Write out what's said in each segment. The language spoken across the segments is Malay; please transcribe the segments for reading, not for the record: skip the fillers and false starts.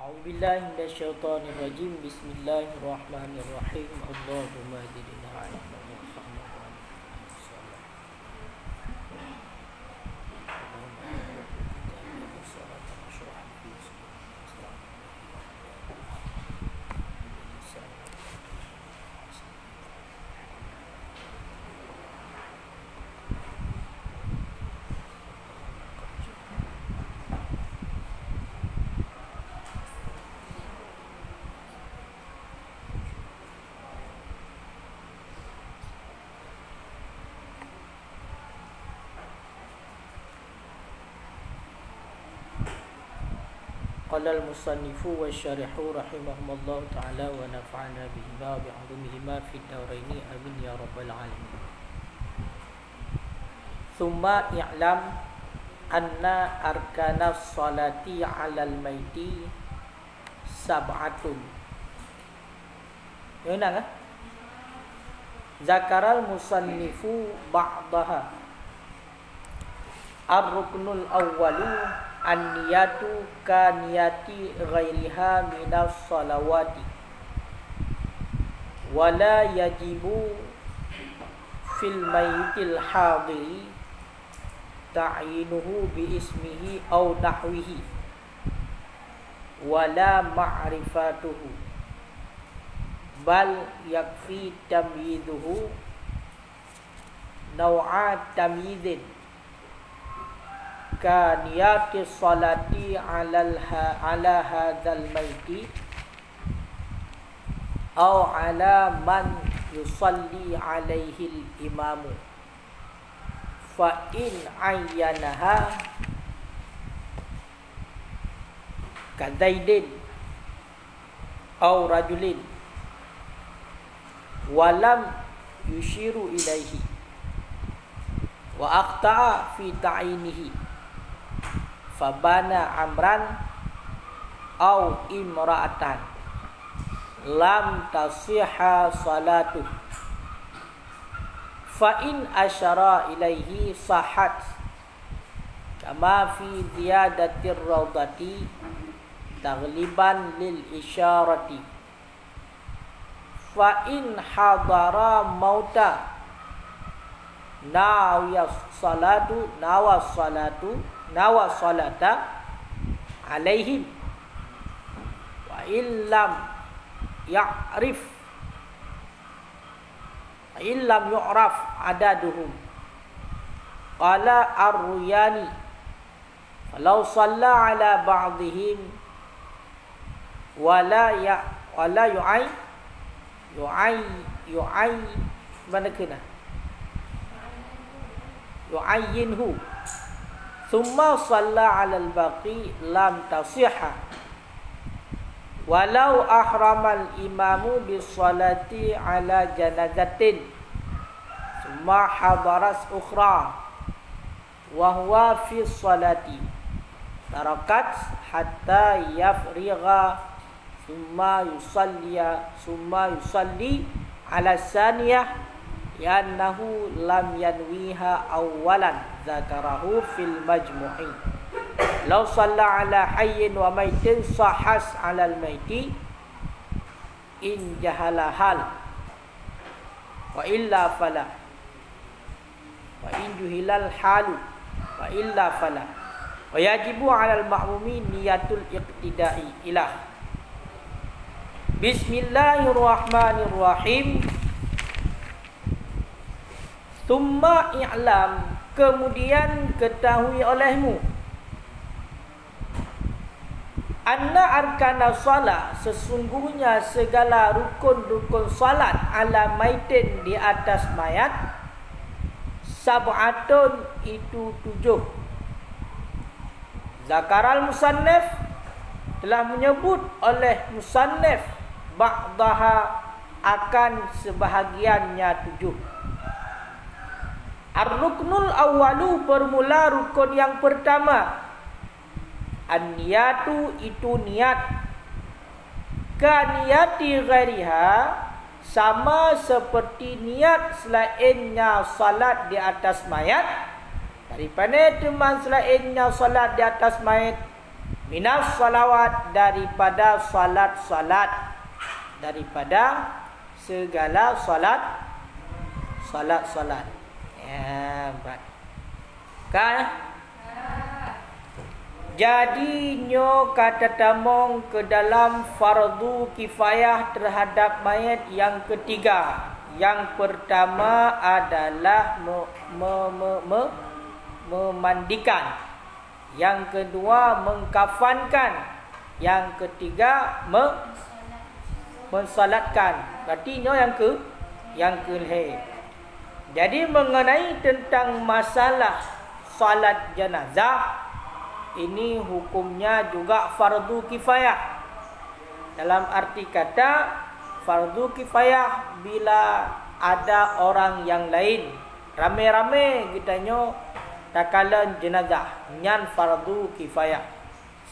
أعوذ بالله من الشيطان الرجيم. بسم الله الرحمن الرحيم. اللهم اهدنا على قال المصنف والشارح رحمهم الله تعالى ونفعنا بهما وبعلومهما في الدارين آمين يا رب العالمين. ثم اعلم أن أركان الصلاة على الميت سبعة. Enak kan? Zakaral musannifu ba'daha. Ar-ruknul awwalu an-niyatu ka niyati ghairiha minas salawati wala yajibu fil mayyitil hadiri ta'yinuhu bi ismihi aw nahwihi wala ma'rifatuhu bal yakfi tamyiduhu naw'a tamyidin ka niyati salati ala hadzal maiti aw ala man yusalli alaihi al-imamu fa in ayyanaha ka zaidin aw rajulin walam yushiru ilaihi wa akhta'a fi ta'inihi fabana amran au imra'atan lam tasihha salatuh fa in asyara ilaihi sahat kama fi ziyadatir rawdati taghliban lil isyarati fa in hadara mauta nawa salata alaihim wa illam yu'raf adaduhum qala ar-ruyani falau shalla ala ba'dihim wala yu'ayyinhu thumma shalla 'alal baqi lam tasihha walau ahramal imamu bis salati 'ala janazatin thumma hadaras ukhra wa huwa fi salati tarakat hatta yafrigha thumma yusalli 'ala saniyah yannahu lam yanwiha awalan zakarahu fil majmu'i law shalla ala hayyin wa maitin sahas ala al maiti in jahala hal wa illa fala wa in juhilal halu wa illa fala wa yajibu ala al ma'mumi niyatul iqtida'i ilah. Bismillahirrahmanirrahim. Thumma i'lam, kemudian ketahui olehmu, anna arkana salat, sesungguhnya segala rukun-rukun salat ala maitin, di atas mayat, sab'atun, itu 7. Zakaral musannif, telah menyebut oleh musannif ba'daha, akan sebahagiannya 7. Ar-ruknul awwalu, permula rukun yang pertama, an-niyatu, itu niat, ka niyati ghairiha, sama seperti niat selainnya salat di atas mayat. Daripada teman selainnya salat di atas mayat, Minas salawat, daripada salat-salat, daripada segala salat. Ya, baik. Kan? Jadi nyo kata tamong ke dalam fardu kifayah terhadap mayat yang ketiga. Yang pertama adalah memandikan. Yang kedua mengkafankan. Yang ketiga mensalatkan. Berarti nyo yang kelih. Jadi mengenai tentang masalah salat jenazah, ini hukumnya juga fardu kifayah. Dalam arti kata fardu kifayah bila ada orang yang lain rame-rame gitanyo takalan jenazah, nyan fardu kifayah.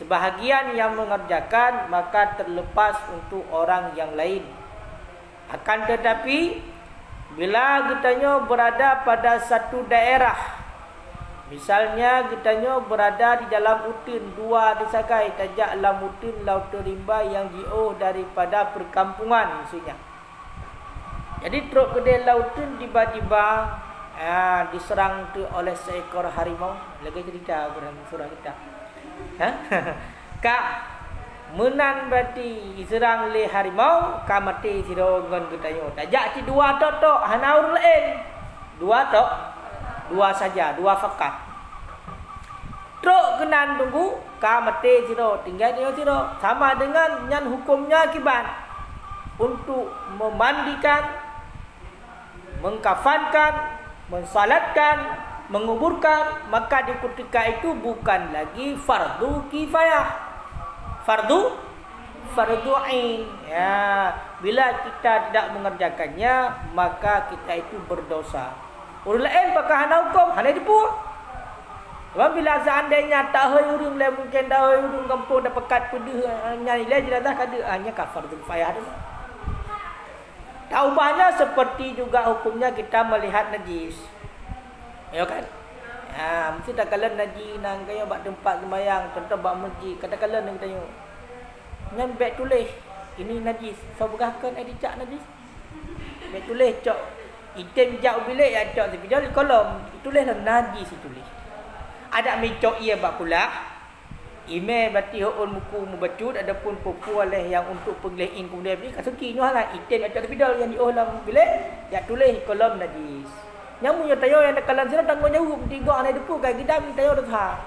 Sebahagian yang mengerjakan maka terlepas untuk orang yang lain. Akan tetapi bila gitanyo berada pada satu daerah, misalnya gitanyo berada di dalam utin dua disagai tajak dalam utin laut rimba yang jauh daripada perkampungan maksudnya. Jadi truk kedai lautin tiba-tiba diserang tu oleh seekor harimau. Lagi cerita dalam surah kita. Kak menan berarti diserang oleh harimau, ka mati siro ngon gitanyo. Tajak ti dua tok hanaur lain. Dua saja, dua fakat. Truk kenan tunggu, ka mati siro, tinggal dia siro. Sama dengan nyan hukumnya akibat untuk memandikan, mengkafankan, mensalatkan, menguburkan, maka di ketika itu bukan lagi fardu kifayah. Fardu ain. Ya, bila kita tidak mengerjakannya, maka kita itu berdosa. Orang lain pakai hana hukum, hana dipu. Sebab bila seandainya tak hay urang lain mungkin dah hay urang kampung dah pekat pedih nyai lain jenazah kada hanya kafar kifayah tu. Tak ubahnya seperti juga hukumnya kita melihat najis. Ya kan? Mesti tak kala najis nang kaya bak tempat sembahyang, contoh bak masjid, kata-kala nang tanya. Ngan beg tulis ini najis, so begahkan dicak najis. Beg tulis cok item jak bilik ya cok tapi di kolom tulislah najis tulis. Ada micok ia bak pula. Email berarti hon muku membacut adapun pupu oleh yang untuk penggelein kemudian ni kasuki nyolah item ada bidal yang di dalam bilik ya tulis kolom najis. Nyamu yo tayo yang dakalan sira tanggung jawab tiga ane depu kai kita tayo dah.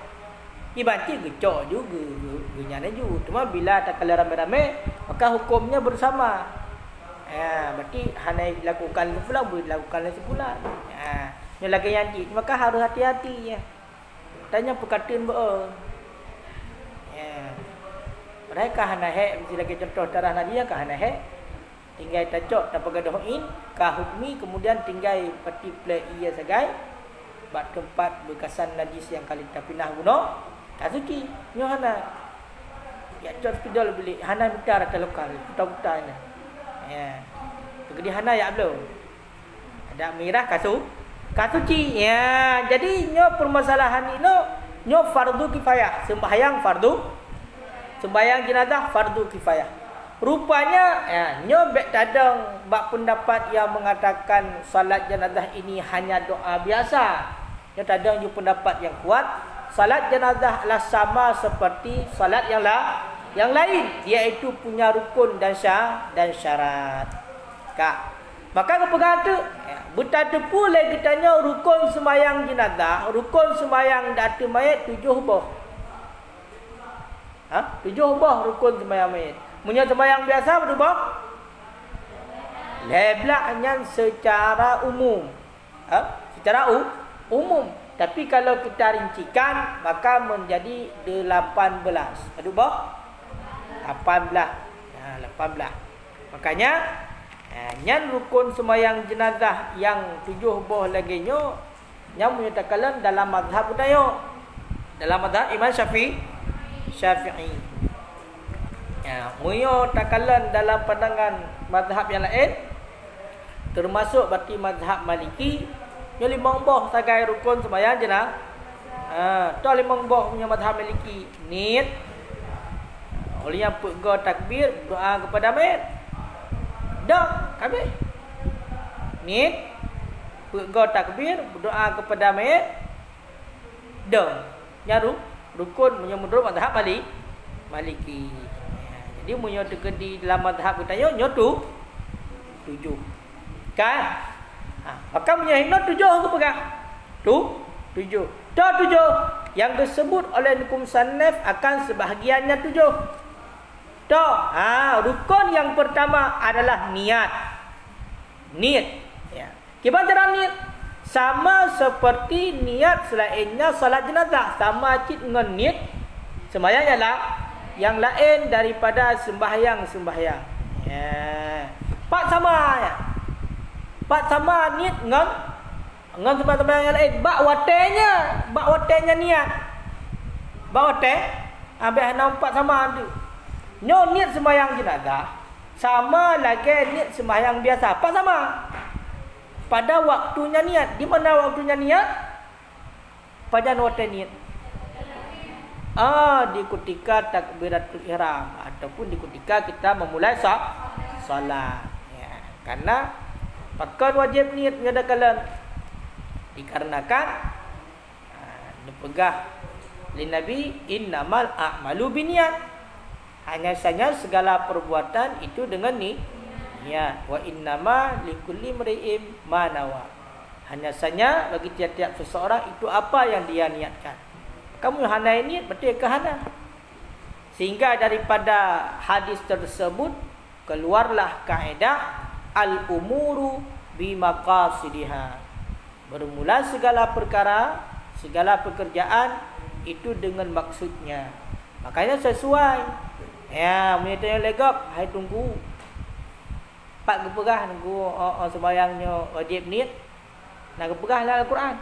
Ibanti gecok juga gunyane ju. Cuma bila takala rame-rame maka hukumnya bersama. Berarti hanya dilakukan pula boleh dilakukan sepula. Ni lagi yang maka harus hati-hati ya. Tanya perkataan be. Mereka hana hek mesti lagi contoh darah nadia ka hana hek tinggal tacok tanpa gadohin ka hukmi kemudian tinggal peti play ia sagai bak tempat bekasan najis yang kali kita pindah guna tak suci nyo hana ya cot pidol beli hana minta rata lokal putar-putar ni jadi hana ya belum ada merah kasuci ya jadi nyo permasalahan ini nyo fardu kifayah sembahyang sembahyang jenazah fardu kifayah. Rupanya nyo bek tadang bak pendapat yang mengatakan salat jenazah ini hanya doa biasa. Nyo tadang ju pendapat yang kuat salat jenazah adalah sama seperti salat yang lain, iaitu punya rukun dan syarat. Kak. Maka kepegang tu bertanda pula kita tanya rukun sembahyang jenazah, rukun sembahyang datu mayat 7 buah. 7 buah rukun sembahyang mayat. Punya sembahyang biasa berapa buah? Leblaknya secara umum. Secara umum. Tapi kalau kita rincikan maka menjadi 18. Berapa buah? 18. 18. Makanya nyan rukun sembahyang jenazah yang 7 buah lagi nyo yang menyatakan dalam mazhab budaya. Dalam mazhab Imam Syafi'i. Muyo takalan dalam pandangan mazhab yang lain termasuk berarti mazhab Maliki yo 5 buah sebagai rukun sembahyang jenazah. Tu 5 buah punya mazhab Maliki niat Boleh yang pegah takbir doa kepada mayat. Dah, habis. Niat pegah takbir berdoa kepada mayat. Dah. Nyaru rukun punya menurut mazhab Maliki. Jadi punya di dalam mazhab kita nyotu 7. Kan? Maka punya hina 7 ke pegang? 7. Dah 7 yang disebut oleh Nukum Sanef akan sebahagiannya 7. Dah. Rukun yang pertama adalah niat. Niat. Ya. Gimana cara niat? Sama seperti niat selainnya salat jenazah. Sama cik dengan niat sembahyang ialah yang lain daripada sembahyang. Ya. Pak sama ya. Pak sama niat dengan sembahyang yang lain. Bak watenya niat. Bak wate habis nampak sama tu. Nyo niat sembahyang jenazah sama lagi niat sembahyang biasa. Pak sama. Pada waktunya niat. Di mana waktunya niat? Pada wate niat. Di ketika takbiratul ihram ataupun di ketika kita memulai salat. Ya, karena pakar wajib niat menyatakan dikarenakan dipegah li Nabi innamal a'malu binniyat. Hanya saja segala perbuatan itu dengan niat. Wa innama likulli imri'in ma nawa. Hanya saja bagi tiap-tiap seseorang itu apa yang dia niatkan. Kamu hana niat betul ke hana? Sehingga daripada hadis tersebut keluarlah kaedah al-umuru bimaqasidiha. Bermula segala perkara, segala pekerjaan itu dengan maksudnya. Makanya sesuai. Ya, menitanya legap, hai tunggu. Pak gepegah nunggu sembahyangnya wajib niat. Nak gepegahlah Al-Quran.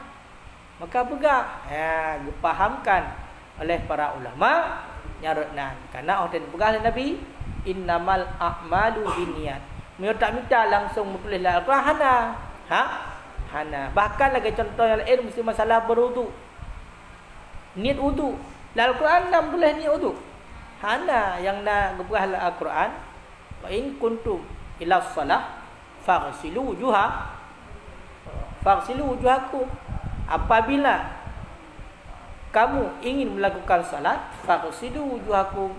Maka pegah. Ya, dipahamkan oleh para ulama nyarutnan. Karena orang pegah Nabi innamal a'malu binniyat. Mereka tak minta langsung menulislah Al-Quran hana. Hana. Bahkan lagi contoh yang lain mesti masalah berwudu. Niat wudu. Al-Quran nak menulis niat wudu. Hana yang nak gepegah Al-Quran. Wa in kuntum ila shalah faghsilu wujuhakum. Apabila kamu ingin melakukan salat, faghsilu wujuhakum,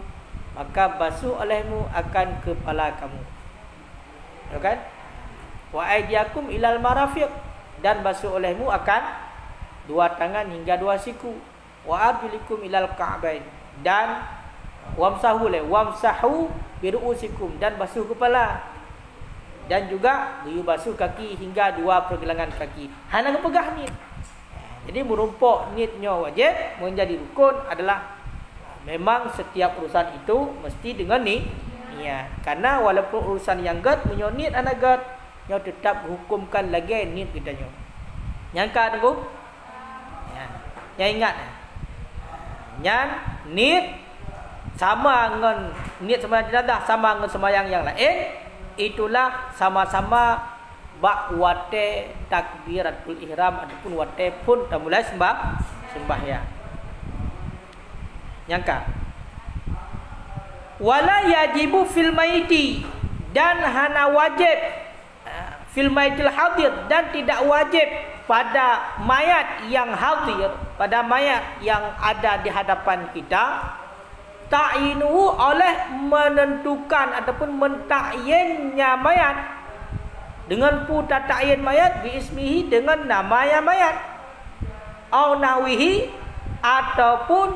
maka basuh olehmu akan kepala kamu. Ya kan? Wa aydiyakum ilal marafiq, dan basuh olehmu akan dua tangan hingga dua siku. Wa arjulikum ilal ka'bain, dan wamsahu biru'usikum, dan basuh kepala, dan juga basuh kaki hingga dua pergelangan kaki. Hana kepegah ni. Jadi merumpuk niatnya wajib menjadi rukun adalah memang setiap urusan itu mesti dengan niat. Karena walaupun urusan yang gad punya niat anak gad, nyo tetap hukumkan lagi niat kita nyo. Nyangka tunggu. Ya ingat. Nyan niat sama dengan niat sembahyang jenazah sama dengan sembahyang yang lain, itulah sama-sama bak wate takbiratul ihram ataupun wate pun dah mulai sembahyang. Nyangka. Wala yajibu fil maiti, dan hana wajib fil maitil hadir, dan tidak wajib pada mayat yang hadir, pada mayat yang ada di hadapan kita, ta'inu oleh menentukan ataupun mentakyinnya mayat dengan putar ta'yin mayat biismihi, dengan namanya mayat, au nahwihi, ataupun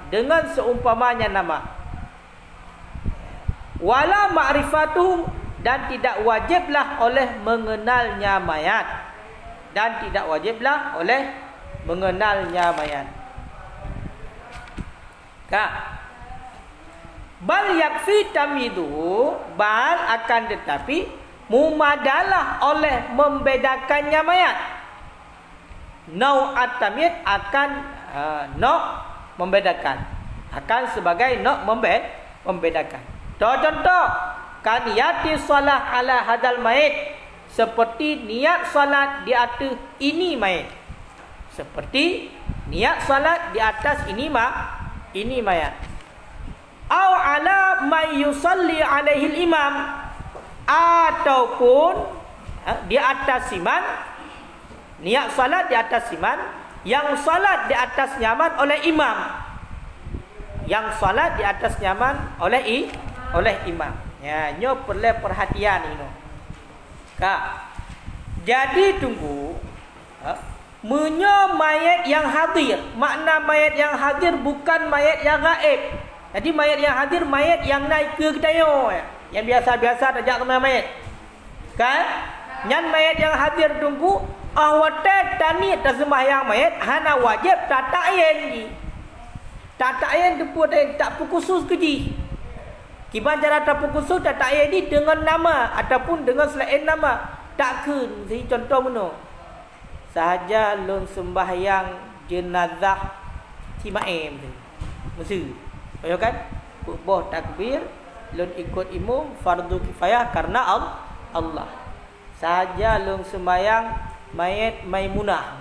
dengan seumpamanya nama. Wala ma'rifatu, dan tidak wajiblah oleh mengenalnya mayat, dan tidak wajiblah oleh mengenalnya mayat. Bal yakfi tamiduhu, bal akan tetapi mumadalah oleh membedakannya mayat. Nau'at tamid akan membedakan, akan sebagai membedakan. Contoh kan yati salah ala hadal mayit, seperti niat salat di atas ini mayit, seperti niat salat di atas ini mayat. Au ala may yusalli alaihi imam, ataupun di atas iman, niat salat di atas iman, yang salat di atas nyaman oleh imam, yang salat di atas nyaman oleh imam. Ya, nyo perlu perhatian ini. Kak. Jadi tunggu, menyo mayat yang hadir. Makna mayat yang hadir bukan mayat yang gaib. Jadi mayat yang hadir, mayat yang naik ke ketayo, yang biasa-biasa tajak ke mayat. Kan? Nyan mayat yang hadir tunggu ahwate tani tersembahyang mayat hana wajib tatayen ji. Tatayen depu tak khusus keji. Kiban cara tak khusus tatayen ni dengan nama ataupun dengan selain nama. Takkan si contoh meno. Sahaja lon sembahyang jenazah si maem tu. Mesti. Ya kan? Boh takbir, lun ikut imam fardu kifayah karena Allah. Sahaja lun sembahyang mayat Maimunah.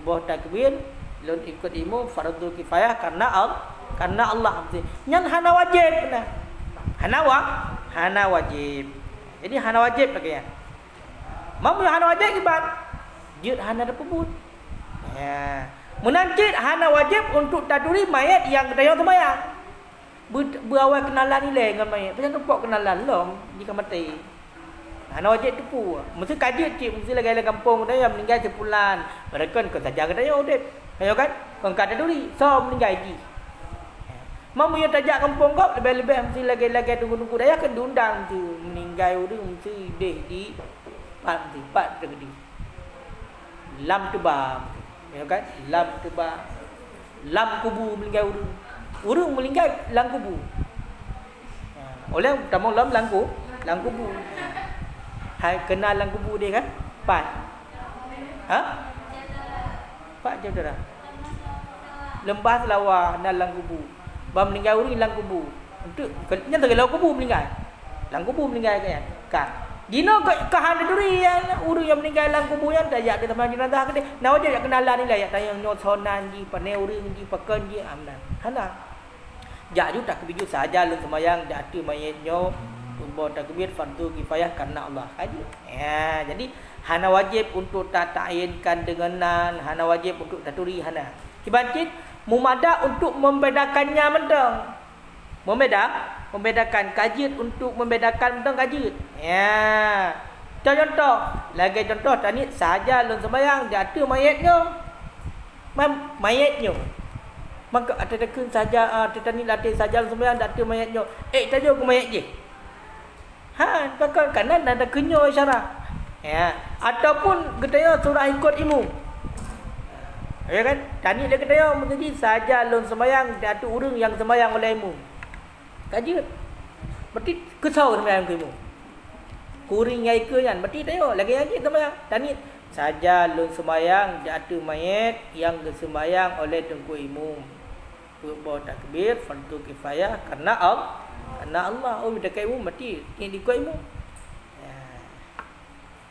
Boh takbir, lun ikut imam fardu kifayah karena Allah. Nyan hana wajib nah. Hana wajib. Jadi hana wajib lagi ya. Mamu hana wajib ibat. Jut hana ada pebut. Ya. Menancit hana wajib untuk taduri mayat yang kedayang sembahyang. Berawal kenalan nilai dengan mayat. Macam tepuk kenalan lom jika mati. Hana wajib tepu. Mesti kaji cik, mesti lagi kampung dia yang meninggal sebulan. Mereka kau saja kedayang udip. Ayo kan? Kau kata duri, so meninggal ji. Mamu yang tajak kampung kau lebih-lebih mesti lagi tunggu-tunggu daya kan diundang tu meninggal udah mesti deh di pat tergedi. Lam tebam. Ya kan? Lam tebam. Lam kubu meninggal urung meninggal lam kubu. Oleh tamu lam kubu. Hai kenal lam kubu dia kan? Pat. Pat je dah. Lembah selawar dan lam kubu. Bam meninggal urung lam kubu. Untuk nyata lam kubu meninggal. Lam kubu meninggal kan? Dino kahan duri yang urang yang meninggal dalam kubur yang tajak di tempat jenazah ke dia. Nak wajib nak kenalan ni lah ya tayang nyot sonan ji panai urang ji pakan ji amnan. Hana. Jak ju tak kebiju saja lu sembahyang jatuh mayat nyo tumbuh takbir fardu kifayah karena Allah. Kaji. Ya, jadi hana wajib untuk ta'ayinkan denganan, hana wajib untuk taturi hana. Kibancit mumada untuk membedakannya mentang. Membedakan kajit untuk membedakan mentang kajit. Ya. Contoh, lagi contoh tadi sahaja lun sembahyang jatuh mayatnya. Mayatnya. Maka ada dekun saja tadi latih saja lun sembahyang jatuh mayatnya. Tajuk ke mayat je. Pakai kanan ada kenyo isyarat. Ya. Ataupun ketanya surah ikut ilmu. Ya kan? Tadi dia ketanya menjadi sahaja lun sembahyang jatuh urang yang sembahyang oleh ilmu. Kajut. Berarti kesau sembahyang ke ilmu. Kuring ngai ke kan. Berarti tengok lagi sembahyang. Tani saja lun sembahyang jatuh mayat yang sembahyang oleh tengku imam. Bawa takbir fardu kifayah karena Allah. Oh minta ke imam berarti ini ikut imam. Ya.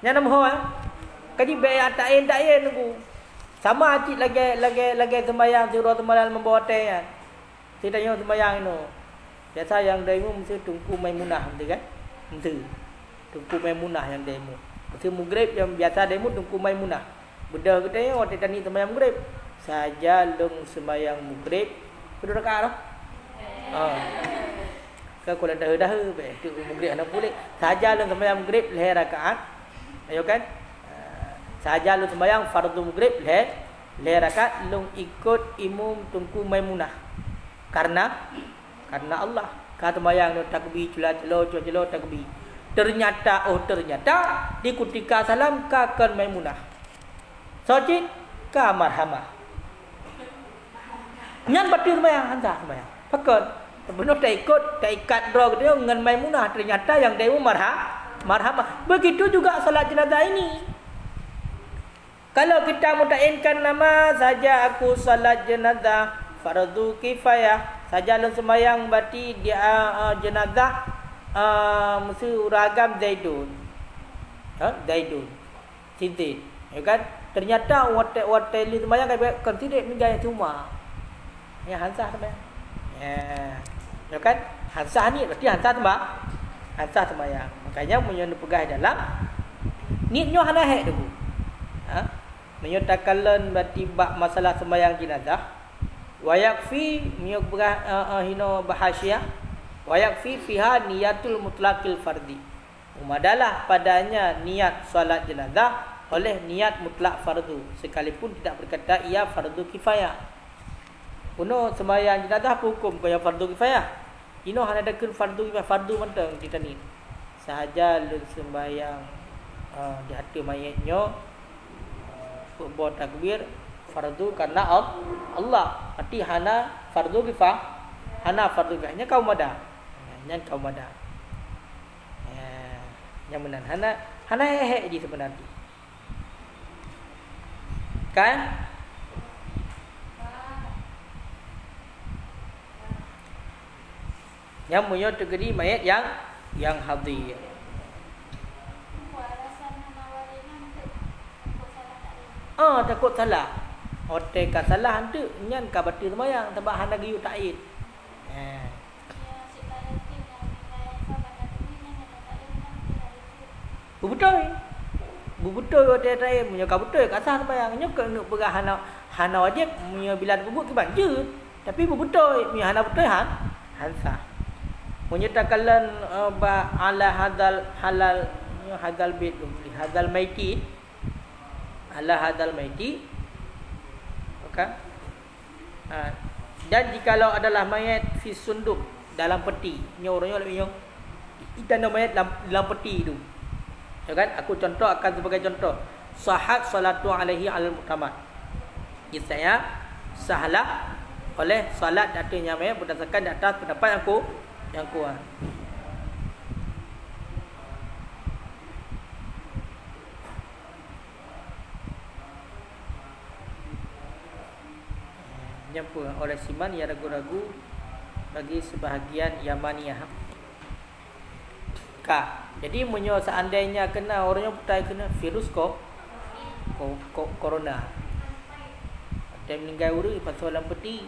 Yang nama kaji bayar ta'in tunggu. Sama acik lagi sembahyang surah sembahyang membawa teh kan. Tidak sembahyang itu. Biasa yang demo mesti tungku Maimunah betul kan? Mesti. Tungku Maimunah yang demo. Mesti maghrib yang biasa demo tungku Maimunah. Beda kita yang waktu tadi sembahyang maghrib. Saja long sembahyang maghrib. Kedua rakaat dah. Kau kalau dah tu maghrib anak boleh. Saja long sembahyang maghrib leh rakaat. Ayo kan? Saja long sembahyang fardu maghrib leh rakaat long ikut imam tungku Maimunah. Karena Allah kata bayang takbir celo takbir. Ternyata di ketika salam kakan Maimunah. Sojid ka marhamah. Nyan batir sembahyang hantar sembahyang. Pakai benar tak ikat draw dia dengan Maimunah, ternyata yang dia marhamah. Begitu juga salat jenazah ini. Kalau kita mutainkan nama saja aku salat jenazah fardu kifayah saja lun sembahyang berarti dia jenazah mesti ragam Zaidun. Zaidun. Sintin. Ya kan? Ternyata watai sembahyang kan tidak meninggal cuma. Ya hansah sembahyang. Ya. Ya kan? Hansah ni berarti hansah sembahyang. Makanya menyo pegang dalam niatnya hana hek tu. Ha? Menyo takalan berarti bab masalah sembahyang jenazah. Wa yakfi menyo pegang hino bahasya. Wa yakfi fiha niyatul mutlaqil fardi. Umadalah padanya niat solat jenazah oleh niat mutlak fardu sekalipun tidak berkata ia fardu kifayah. Puno sembahyang jenazah hukum kaya fardu kifayah. Ino hana ada kun fardu kifayah, fardu mentang kita ni. Sahaja lun sembahyang di hati mayatnya buat takbir fardu karena Allah. Berarti hana fardu kifayah, hana fardu kifayahnya kaum ada. Nya kaum ada. Yang benar hana heh di sebenarnya. Kan? Yang punya tegeri mayat yang hadir. Takut salah. Hotel ka salah hantu nyan ka batil sembahyang sebab hana giyu taid. Betul hotel taid punya ka betul ka sah sembahyang nyo ke nak berah hana wajib punya bila bubuk ke baju. Tapi betul punya hana betul hansah. Menyatakan ala halal hadal bait hadal maiti ala hadal maiti, okey. Dan jikalau adalah mayat fi sunduk dalam peti, orangnya lebih tanam mayat dalam peti itu, ya kan? Aku contoh akan sebagai contoh sahat salatu alaihi alal mutamad. Saya sahlah oleh salat datanya mayat berdasarkan atas pendapat yang kuat. Nyampu oleh Siman yang ragu-ragu bagi sebahagian Yamaniyah. Jadi menyo seandainya kena orangnya putai kena virus corona. Ada meninggal orang pasal dalam peti.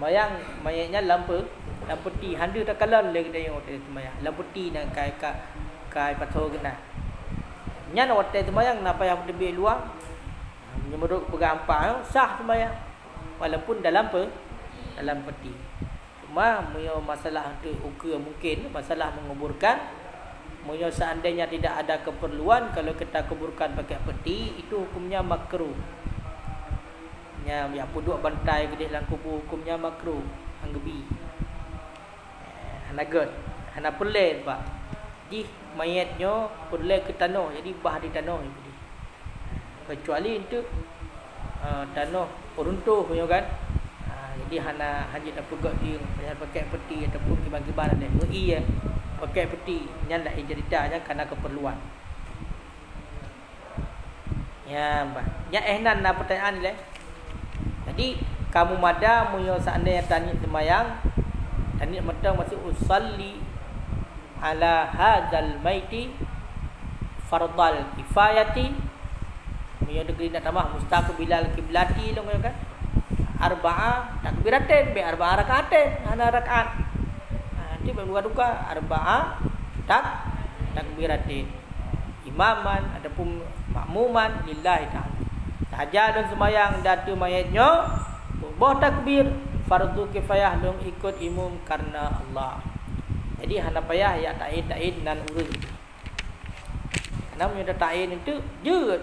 Mayatnya lampu peti handa tak kalah lagi dia hotel sembahyang lampu peti nak kai pasal kena nyan hotel sembahyang napa yang lebih luar menyebut berampak sah sembahyang walaupun dalam peti. Cuma masalah tu mungkin masalah menguburkan seandainya tidak ada keperluan kalau kita kuburkan pakai peti itu hukumnya makruh. Yang puduk bantai gede dalam kubur hukumnya makruh anggebi. Hana god, hana perlen pak. Di mayatnya perlen ke tanah, jadi bah di tanah itu. Kecuali untuk tanah runtuh punya kan. Jadi hana hanya tak pegak dia pakai peti ataupun kiban-kiban ada. Iya pakai peti yang dah ceritanya karena keperluan. Ya, bah. Ya ehnan nak pertanyaan ni lah. Jadi kamu mada munyo seandainya tanya sembahyang tanya metang masih usalli ala hadzal maiti fardal kifayati munyo degree nak tambah mustaqbilal kiblati lo kan arba'a takbiratin bi arba'a rakaatin ana rakaat nanti berduka arba'a takbiratin imaman adapun makmuman lillahi ta'ala. Sahaja dan sembahyang datu mayatnya buah takbir fardu kifayah dong ikut imam karena Allah. Jadi hana payah ya ta'in dan urus. Karena punya ta'in itu je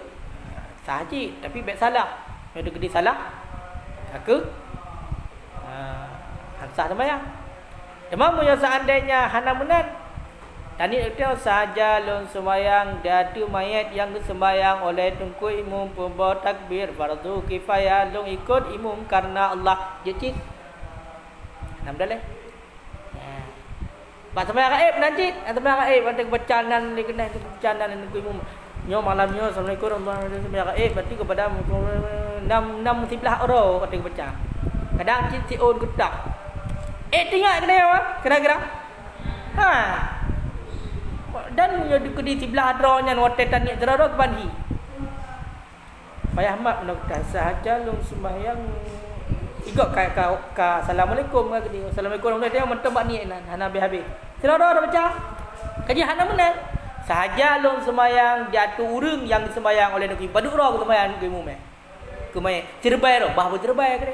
sahaji tapi baik salah. Punya gede salah ke hansah sembahyang. Cuma punya seandainya hana menan dan itu sahaja lon sembahyang datu mayat yang sembahyang oleh tungku imam pembawa takbir fardu kifayah lon ikut imam karena Allah. Jadi alhamdulillah. Pak sembahyang gaib nanti sembahyang gaib ada kebacanan ni kena kebacanan tungku imam. Nyo malamnya assalamualaikum warahmatullahi sembahyang gaib berarti kepada 6 sebelah orang kata baca. Kadang si on ketak. Tinggal kena apa? Kira-kira. Dan di sebelah adronya hotel tani adro ke Payah mak nak sahaja long sembahyang ikut ke assalamualaikum ke dia. Assalamualaikum dia mentembak ni hana habis. Selora dah baca. Kaji hana menang. Sahaja long sembahyang jatuh urang yang sembahyang oleh negeri paduk ro sembahyang ke umum. Ke mai cerbai ro bah cerbai ke.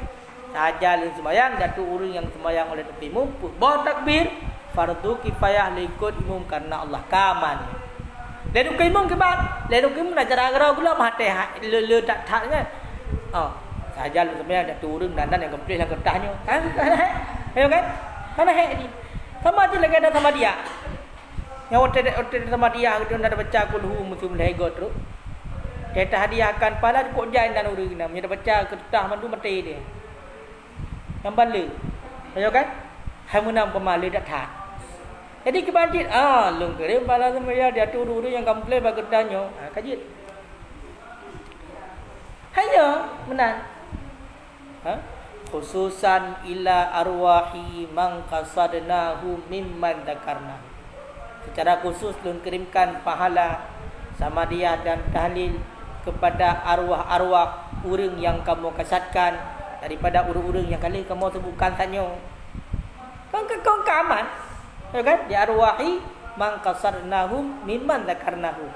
Sahaja long sembahyang jatuh urang yang sembahyang oleh negeri umum. Bah takbir fardu kifayah ikut umum karena Allah kaman. Lalu ke umum ke bat. Lalu ke umum nak cara-cara pula mah le tak kan. Sahaja lu sebenarnya ada turun dandan yang komplit yang kertasnya kan ayo kan mana hek ni sama je lagi ada sama dia yang hotel sama dia kita dah baca kulhu musim lego terus kita hadiahkan pala kok jain dan urang nam dia baca kertas mandu mati dia yang balik ayo kan hamunam pemali dak tak jadi kebanjir lung kirim pala sama dia turun yang komplit bagi kertasnya kajit hanya menang khususan ila arwahi man qasadnahu mimman dzakarna. Secara khusus lun kirimkan pahala sama dia dan tahlil kepada arwah-arwah urang yang kamu kasatkan daripada urang-urang yang kali kamu sebutkan tanya. Kau aman. Ya kan? Di arwahi man qasadnahu mimman dzakarnahu.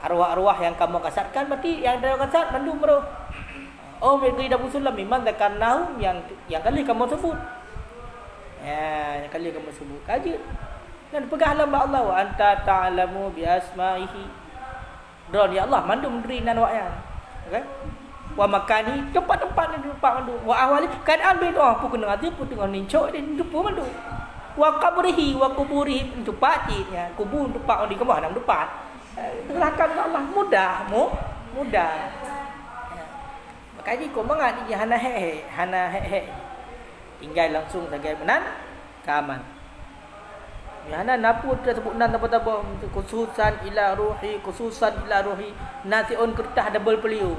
Arwah-arwah yang kamu kasatkan berarti yang ada kasat mandu bro. Mereka dah usul memang zakar nahum yang kali kamu sebut. Yang kali kamu sebut. Kaji. Dan pegahlah Allah wa anta ta'lamu bi asma'ihi. Dan ya Allah mandu menteri nan wa'yan. Okay? Wa makani tempat-tempat ni tempat mandu. Wa awali keadaan bedo pun kena hati pun tengok nincok dia depa mandu. Wa qabrihi wa kuburihi tempat dia kubur tempat di kemah nang depan. Serahkan Allah mudah. Kaji kau mengat dia hana he tinggal langsung sebagai menan keaman. Ya hana napu tersebut nan apa khususan ila ruhi nasiun kertas double pelio.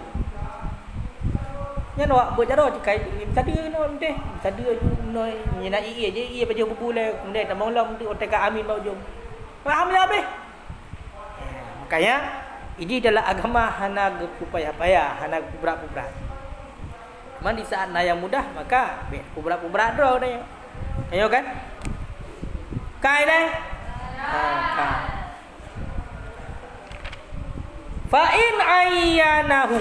Nya nak buat cara kai tadi no mte tadi no nak ia baju bubule kemudian tak malam tu otak amin bau jom. Faham ya be? Makanya ini adalah agama hana payah-payah hana berat-berat. Man di saat naya mudah maka berat dah dia. Ayo kan? Kai dah. Fa in ayyanahu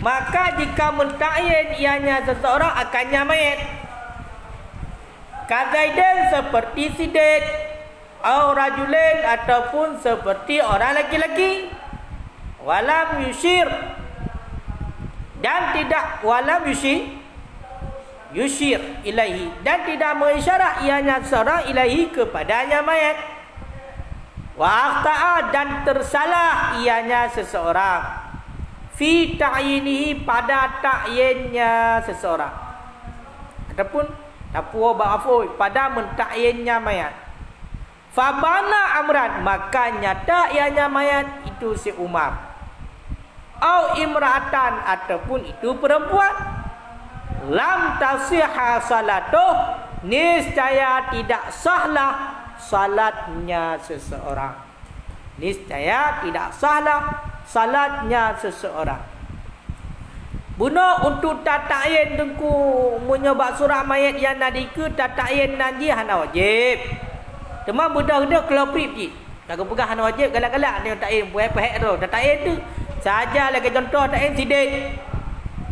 maka jika mentakyin ianya seseorang akannya mayat. Kazaidan seperti sidet atau rajulain ataupun seperti orang laki-laki. Walam yushir dan tidak walam yushir ilaihi dan tidak mengisyarat ianya seorang ilaihi kepadanya mayat. Wa akhta'a dan tersalah ianya seseorang fi ta'yinihi pada ta'yinnya seseorang ataupun pada mentakyinnya mayat. Fabana amran maka nyata ianya mayat itu si Umar. Au imra'atan ataupun itu perempuan. Lam tasihha salatuh niscaya tidak sahlah salatnya seseorang. Niscaya tidak sahlah salatnya seseorang. Bunuh untuk tatayin dengku menyebab surah mayat yang nadika tatayin nanti hana wajib. Teman budak dia kalau prip. Lagu pegang hana wajib galak-galak dia tatayin pehek tu. Tatayin tu saja lagi contoh tak sidet.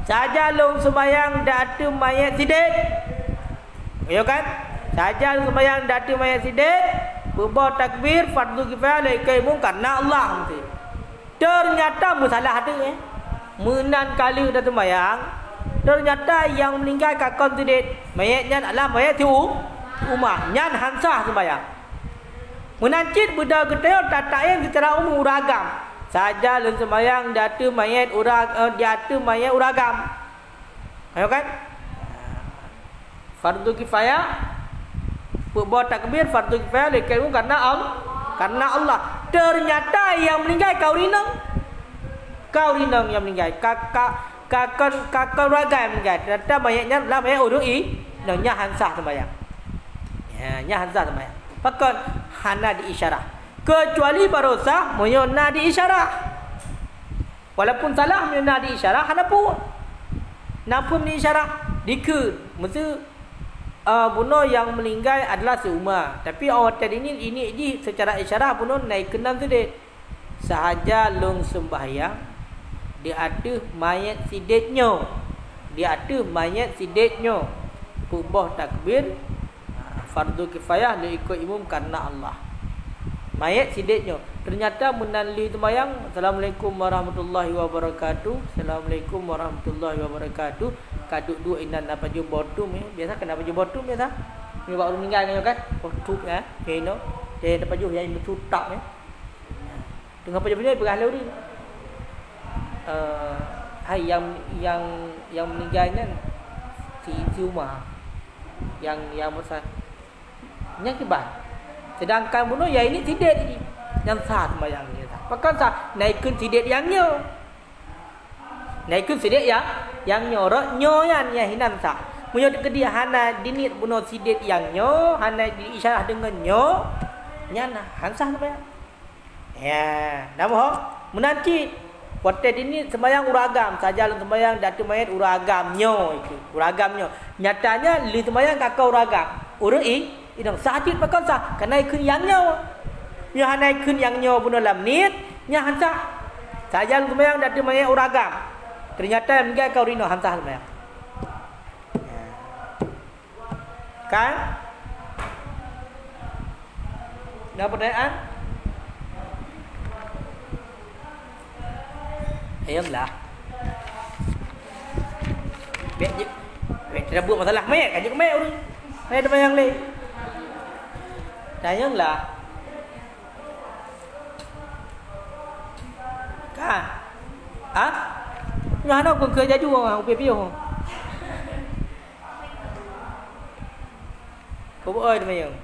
Saja long sembahyang datu mayat sidet. Ya kan? Saja sembahyang datu mayat sidet, berbuat takbir fardu kifayah laikaimu karena Allah nanti. Ternyata masalah ada menan kali dah sembahyang. Ternyata yang meninggal kakon sidet, mayatnya adalah mayat Umar. Nyan hansah sembahyang. Menancit budak keteo tatayin secara umum ragam. Saja lun sembahyang datu mayat uragam. Ayo kan? Fardu kifayah berbuat takbir fardu kifayah laikaimu karena Allah. Ternyata yang meninggal kau rinang yang meninggal. Kakak uragam yang meninggal. Ternyata mayatnya adalah mayat urui. Nya hansah sembahyang. Nya hansah sembahyang. Fakon hana diisyarah. Kecuali barosah menyona diisyarah. Walaupun salah menyona diisyarah hana pun. Nampun diisyarah. Dikun. Maksud bunuh yang meninggal adalah seumur. Tapi orang tadi ini secara isyarat bunuh naik kenal tu dia. Sahaja long sembahyang, dia ada mayat sidetnya. Dia ada mayat sidetnya. Pubah takbir, fardu kifayah dia ikut imam karena Allah. Mayat sidetnya. Ternyata menali sembahyang, Assalamualaikum warahmatullahi wabarakatuh. Assalamualaikum warahmatullahi wabarakatuh. Kaduk dua inan apa je botum ya. Biasa kena baju botum biasa. Ni baru meninggal kan? Botum ya. You know. Dia dapat baju yang tutak ya. Dengan baju-baju perah lalu ni. Hai yang meninggal kan si Umar. Yang besar. Yang kibat. Sedangkan bunuh yang ini tidak ini. Yang sah sembahyang ni. Pakai sah naikkan sidet yangnya. Naikkan sidet yang nyorok nyoyan yang hinan sah. Punya kedia hana dinit bunuh sidet yangnya, hana diisyarah dengan nyo. Nyana hansah sembahyang. Ya, nama menanti waktu dinit sembahyang uragam, saja sembahyang datu mayat uragamnya itu. Uragamnya. Nyatanya li sembahyang kakak uragam. Urui idang sahatit pakai sah kena ikun yangnya. Nya hanai kun yang nyo bunuh lam nit nya hansa saja sembahyang datu mayat uragam. Ternyata meninggal kau rino hansa sembahyang. Kan? Ada pertanyaan? Ayolah. Kita buat masalah mayat kan je mayat orang. Mayat ada yang lain. Tanyanglah. Kan? Ah? Yang nak kau kerja juga orang piu. Kau buat apa yang?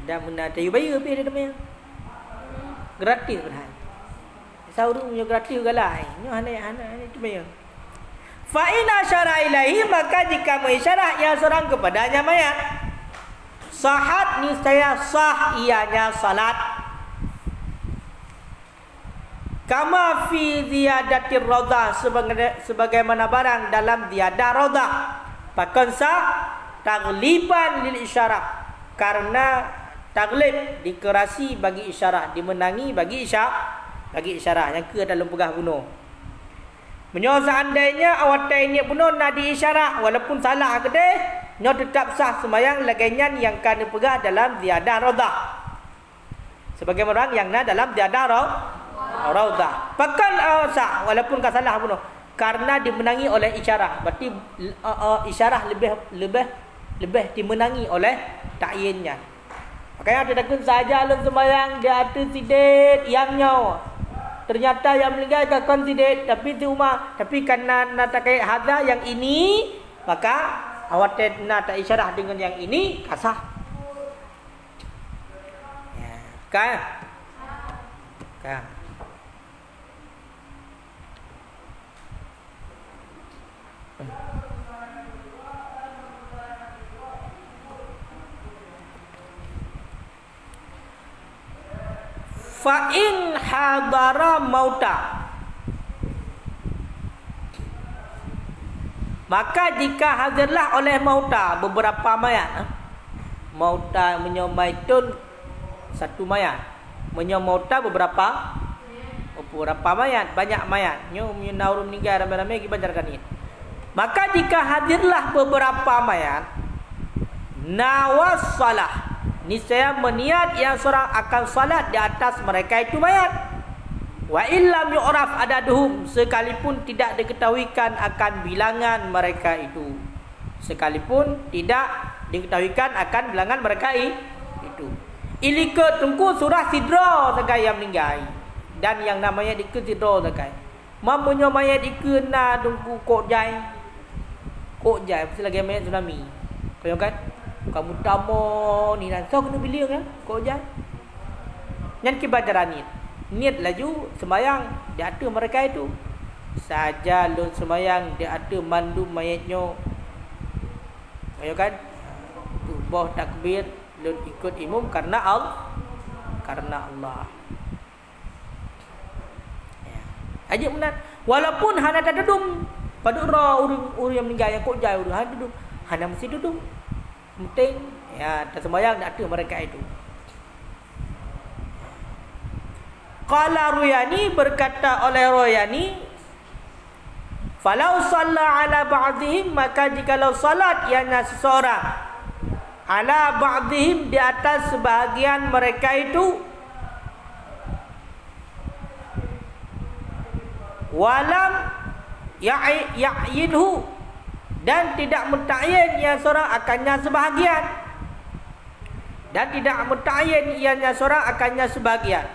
Ada menata you bayar pi ada yang. Gratis berhal. Sauru punya gratis galah. Ni hana tu bayar. Fa in asyara ilaihi maka jika mengisyarat yang seorang kepadanya mayat sahat niscaya sah ianya salat kama fi ziyadatir radah sebagaimana barang dalam ziyadah radah bahkan sah tagliban lil isyarat karena taglib dikerasi bagi isyarat dimenangi bagi isyarat yang ke dalam pegah bunuh. Menyo seandainya awak ini bunuh nak diisyarat walaupun salah ke deh, nyo tetap sah sembahyang lagian yang kan pegah dalam ziyadah radah. Sebagai orang yang nak dalam ziyadah radah. Bahkan sah walaupun kan salah bunuh karena dimenangi oleh isyarat. Berarti isyarat lebih dimenangi oleh takyinnya. Makanya ada takut saja dalam sembahyang dia ada sidet yang nyawa. Ternyata yang meninggal kakak tidak tapi di rumah tapi karena nak kait hadza yang ini maka awak nak tak isyarat dengan yang ini kasah ya kan fa in hadara mauta maka jika hadirlah oleh mauta beberapa mayat mauta menyomaitun satu mayat menyomauta beberapa mayat banyak mayat nyo menaur meninggal ramai-ramai dibanjarkan ini maka jika hadirlah beberapa mayat nawas salah niscaya meniat yang seorang akan salat di atas mereka itu mayat. Wa illam yu'raf adaduhum sekalipun tidak diketahuikan akan bilangan mereka itu. Sekalipun tidak diketahuikan akan bilangan mereka itu. Ilika tungku surah sidra sagai yang meninggal. Dan yang namanya dikut sidra sagai. Mampunya mayat dikena tungku kok jai. Kok jai pasal lagi mayat tsunami. Kau kan? Kamu tamo ni dan so kena bilang kan kau jangan yang kibajaran niat laju sembayang di atas mereka itu saja lun sembayang di atas mandu mayatnya ayo kan tubuh takbir lun ikut imam karena Allah ya. Aja menat walaupun hana tadadum Pada orang yang meninggal yang kok jai orang duduk. Hana mesti duduk. Penting ya tak sembahyang tak ada mereka itu. Qala Ruyani, berkata oleh Ruyani, falau shalla ala ba'dihim, maka jikalau salat ianya seseorang ala ba'dihim, di atas sebahagian mereka itu, walam ya'yinhu, dan tidak mentayin ia seorang akannya sebahagian, dan tidak mentayin ianya seorang akannya sebahagian.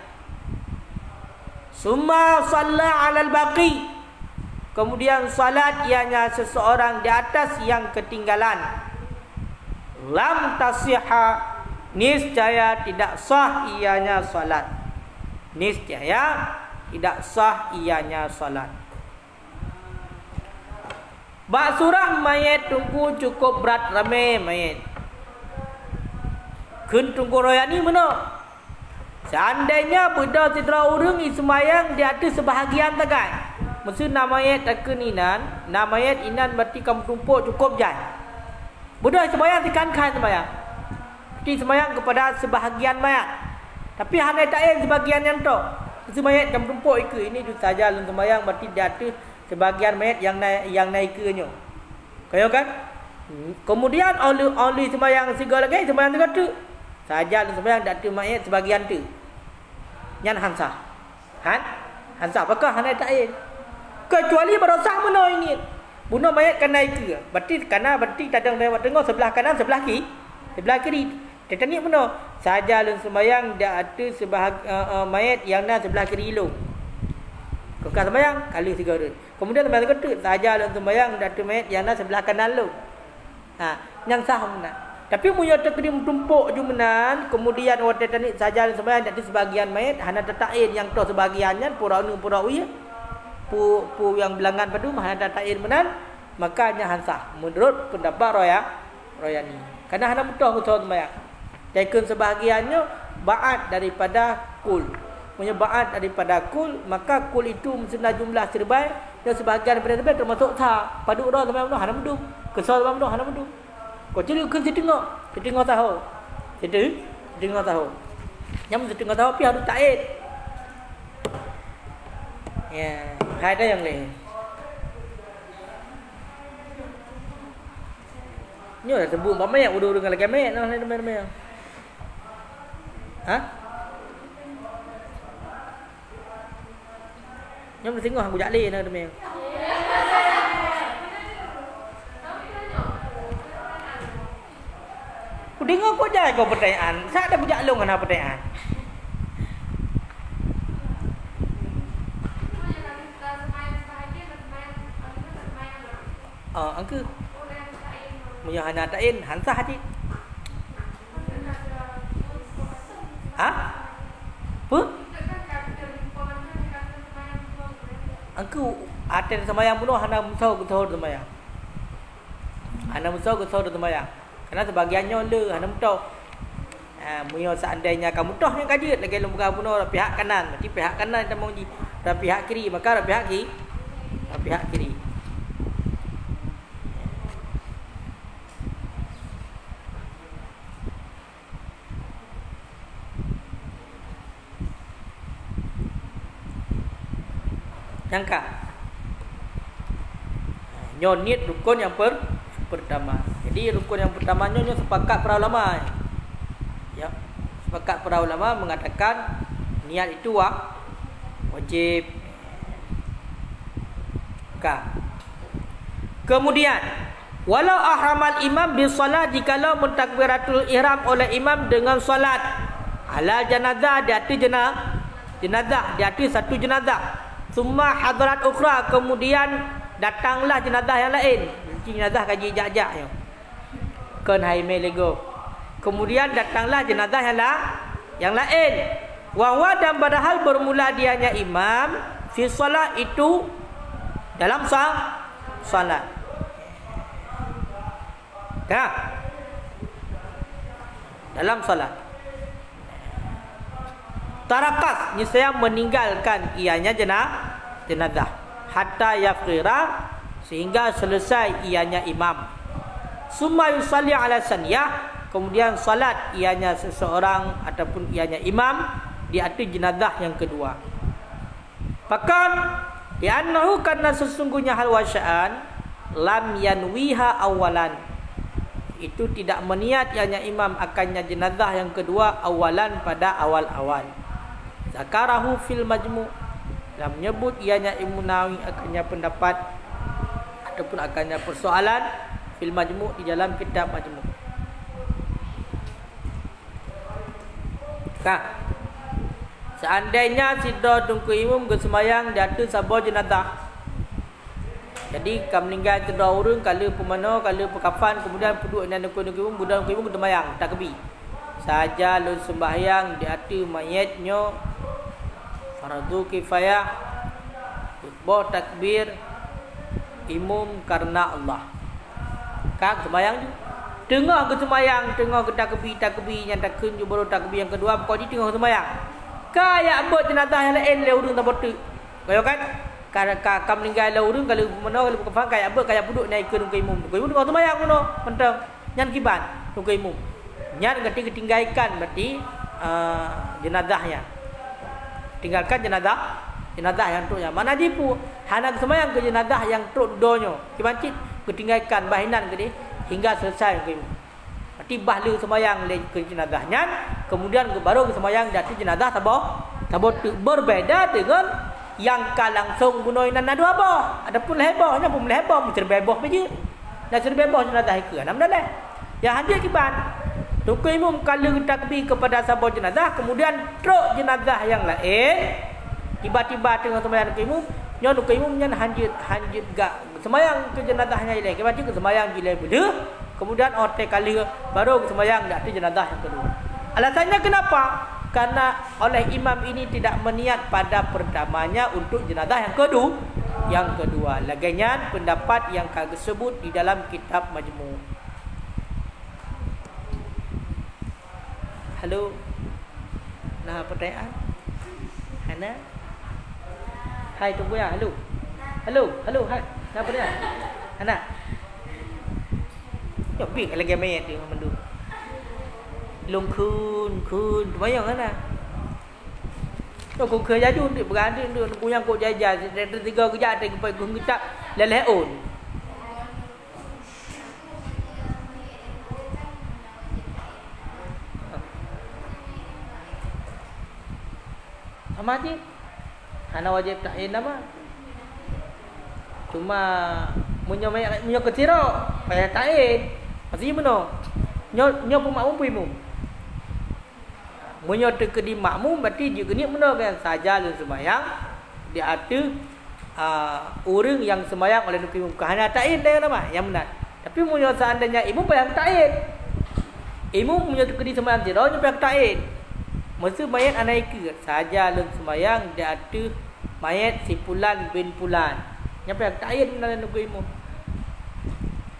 Summa shalla 'alal baqi, kemudian salat ianya seseorang di atas yang ketinggalan, lam tasihha, niscaya tidak sah ianya salat. Niscaya tidak sah ianya salat. Bak surah mayat tunggu cukup berat ramai mayat. Kun tunggu Ruyani mana? Seandainya benda tidak orang semayang di atas sebahagian tagai. Maksud nama mayat takkan inan, nama mayat inan berarti kamu tumpuk cukup jan. Benda semayang tekankan semayang. Berarti semayang kepada sebahagian mayat. Tapi hanya tak ada sebahagian yang tu. Semayat kamu tumpuk ikut ini tu saja dalam semayang berarti di atas sebahagian mayat yang naik ikutnya. Kaya kan? Kemudian oleh semayang segala lagi semayang segala tu. Saja dalam semayang di atas mayat sebahagian tu. Yang hansah. Hansah apakah hanya tak ada. Kecuali berosah mana ini. Bunuh mayat kena ke. Berarti tadang lewat tengok sebelah kanan sebelah kiri. Tetapi mana? Saja dalam semayang dia ada mayat yang na sebelah kiri lu. Kekal semayang kali segala. Kemudian semayang kedua saja dalam semayang dia ada mayat yang na sebelah kanan lu. Yang sah mana? Tapi punya terkini tumpuk jumenan, kemudian orang tetanik saja dalam semayang dia ada sebahagian mayat hana tatain yang tu sebahagiannya pura uya. Pu yang belangan padu hana tatain menan, makanya hansah menurut pendapat Ruyani. Karena hana mudah betul semayang. Taikun sebahagiannya ba'at daripada kul. Punya ba'at daripada kul, maka kul itu mestilah jumlah serbai dan sebahagian daripada serbai termasuk sah. Padu orang semayang hana muduk. Kesal semayang hana muduk. Kau cari kan setengah tahu. Setengah tahu. Yang setengah tahu pi harus taat. Ya, ada yang lain. Ni dah sebut mama yang udah dengan lagi mayat nah mayat. Nyom dah tengok aku jali nah mayat. Aku dengar kau jangan kau pertanyaan. Saya ada bujak long ana pertanyaan. Angka. Punya hana tain hansah hati. Apa? Angka aten semayang penuh hana musau ke semayang. Hana musau ke semayang. Karena sebagiannya le hana mutah. Muyo seandainya kamu mutah yang kaji lagi lembaga puno pihak kanan, berarti pihak kanan kita mau di pihak kiri, maka pihak kiri. Jangka. Nyonit rukun yang pertama. Jadi rukun yang pertamanya sepakat para ulama. Ya. Sepakat para ulama mengatakan niat itu wajib. Kemudian walau ahramal imam bi solat, jikalau mentakbiratul ihram oleh imam dengan solat ala janazah, di atas jenazah, di atas satu jenazah. Summa hadrat ukhra, kemudian datanglah jenazah yang lain. Jenazah kaji jajak kan hai melego. Kemudian datanglah jenazah yang lain. Wa huwa, dan padahal bermula dianya imam fi solat itu dalam solat. Ya. Dalam solat. Tarakas, niscaya meninggalkan ianya jenazah hatta yafqira, sehingga selesai ianya imam. Summa yusalli ala saniyah, kemudian salat ianya seseorang ataupun ianya imam di atas jenazah yang kedua. Bahkan li'annahu, karena sesungguhnya hal wasya'an lam yanwiha awalan, itu tidak meniat ianya imam akannya jenazah yang kedua awalan, pada awal-awal. Zakarahu fil majmu', dan menyebut ianya Imam Nawawi akannya pendapat ataupun akannya persoalan fil majmu' di dalam kitab majmu'. Seandainya sidra tungku imam ke semayang di atas sebuah jenazah. Jadi kam meninggal sidra orang, kala pemana, kala perkafan, kemudian duduk dan tungku imam, budak tungku imam ke semayang takbir. Saja lu sembahyang di atas mayatnya fardu kifayah, khutbah takbir imam karena Allah. Kak sembahyang tu tengah ke semayang, tengah ke takbir yang tak kunjung baru takbir yang kedua, kau di tengah sembahyang. Kaya buat jenazah yang lain le urang tak botu. Kaya kan? Ka meninggal le urang kalau mana kalau kafan kaya buat kaya duduk naik ke imam. Imam tengah sembahyang ngono, pentang nyan kiban tunggu imam. Nyan ketika tinggalkan berarti jenazahnya. Tinggalkan jenazah yang truknya. Mana jipu hana sembahyang ke jenazah yang truk donyo. Kibancit ketinggalkan bahinan ke dia hingga selesai ke imam. Berarti bahlu sembahyang ke jenazahnya, kemudian baru ke sembahyang dari jenazah tabah berbeda dengan yang ka langsung bunuh nan adu apa. Adapun lehbahnya pun lehbah mesti bebah saja. Nak suruh bebah jenazah ke enam dah. Yang hadir kiban tunggu imam kalau takbir kepada sebuah jenazah, kemudian truk jenazah yang lain tiba-tiba tengah sembahyang ke imam, nyon tunggu imam nyan hanjit gak sembahyang ke jenazahnya ile. Kiban ke sembahyang gila bela. Kemudian otak kali baru sembahyang di atas jenazah yang kedua. Alasannya kenapa? Karena oleh imam ini tidak meniat pada pertamanya untuk jenazah yang kedua. Yang kedua, laginya pendapat yang kami sebut di dalam kitab Majmu'. Halo. Nah, pertanyaan? Hana? Hai, tunggu ya. Halo, hai. Nah, pertanyaan? Hana? Big lagi mayat dia mendu. Long kun bayang kan? Aku kerja jun dia berganti dia punya kok jajan tiga kerja ada ke pagi kita leleon. Sama je. Hana wajib ta'yin nama. Cuma punya ketira payah ta'yin. Masih mana? Nyo pemakmum pun. Munyo terkedi makmum berarti dia kena mana kan saja lu sembahyang di atas orang yang sembahyang oleh nuki imam. Hanya ta'in dia nama yang benar. Tapi munyo seandainya imam payah ta'in. Imam munyo terkedi sembahyang dia nyo payah ta'in. Masa mayat anak ke saja lu sembahyang di atas mayat si Fulan bin Fulan. Nya payah ta'in benar nuki imam.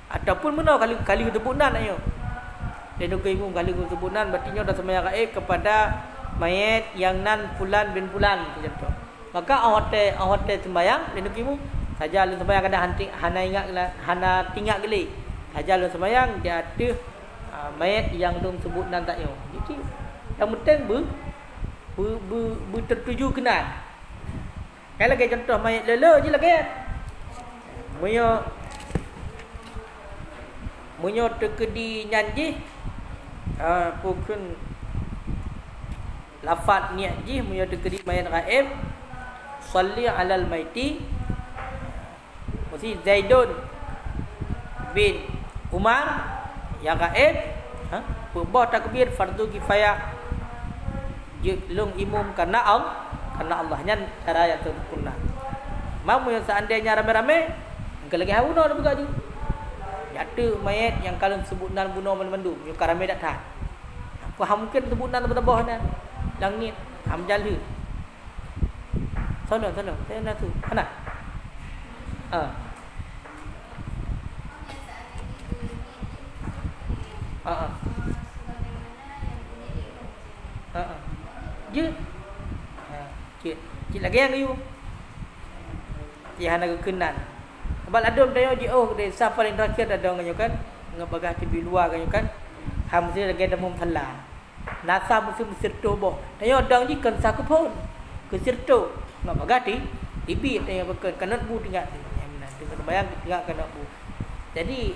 Ataupun mana kali ketebunan ayo. Dan nuki imam kali ketebunan berarti nya dah sembahyang gaib kepada mayat yang nan Fulan bin Fulan macam tu. Maka awate sembahyang dan nuki imam saja lu sembahyang kada hana ingat hana tinggal geli. Saja lu sembahyang di atas mayat yang dong sebut nan tak yo. Jadi yang penting tertuju kenal. Kalau lagi contoh mayat lele je lagi. Munyo terkedi nyanji pukun lafaz niat ji munyo terkedi mayat gaib salli alal maiti mesti Zaidun bin Umar yang gaib pembah takbir fardu kifayah lung imam karena Allah nya cara yang sempurna. Mau yang seandainya rame-rame engkau lagi hauna dah buka je. Ada mayat yang kalau sebut nan bunuh mandu, yang karame dak tahan. Apa mungkin sebut nan bawah nan. Langit ham jala. Sana. Saya nak tu. Mana? Je. Cik lagi yang you. Yang nak kenan. Abang adum tayo di de sa paling terakhir ada ganyo kan. Ngabagah tibi luar ganyo kan. Ham mesti lagi demum thala. Nasa mesti tu boh. Tayo dang ji kan sa pun. Ke sirtu. Ngabagah tibi tayo bekan kanat bu tinggal. Dengan bayang tinggal kanat bu. Jadi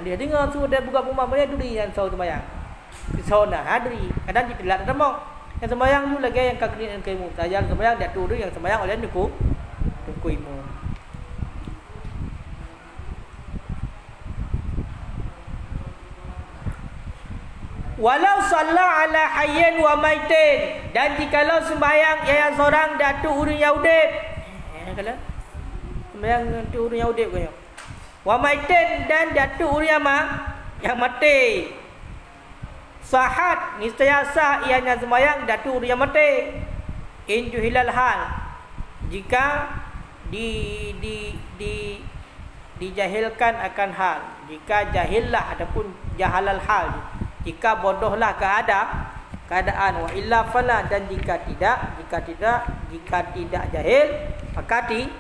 dia dengar tu dia buka rumah dia duri yang sau sembahyang. Kesona hadri. Kadang di telat demong. Yang sembahyang tu lagi yang kagni dan kaimu. Sayang sembahyang dak tu yang sembahyang oleh nuku imu. Walau salla ala hayyin wa maitin, dan jikalau sembahyang yang seorang datu urang yang udip. Kalau sembahyang datu urang yang udip kaya. Wa maitin, dan datu urang yang mati. Sahat niscaya sah ianya sembahyang datu urang yang mati. In juhilal hal, jika dijahilkan akan hal, jika jahillah ataupun jahalal hal, jika bodohlah keadaan, wa illa fala, dan jika tidak jahil maka tidak,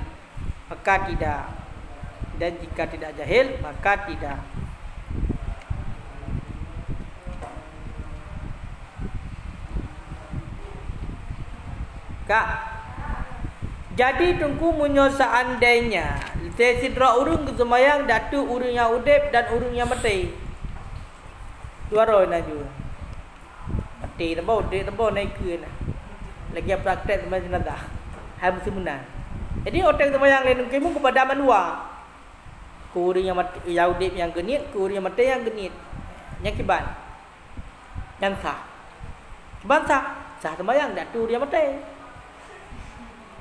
dan jika tidak jahil maka tidak. Kak, jadi tunggu munyo seandainya sidra urung kesemayang datu urung yang udip dan urung yang mati. Dua roy naju. Mati tembo naik ke na. Lagi praktek sama jenazah. Hai bersemunan. Jadi otak semayang lain kimu kepada manua. Ku urung yang mati yang udip yang genit, ku urung yang mati yang genit. Yang kiban. Yang sah. Kiban sah semayang datu urung yang mati.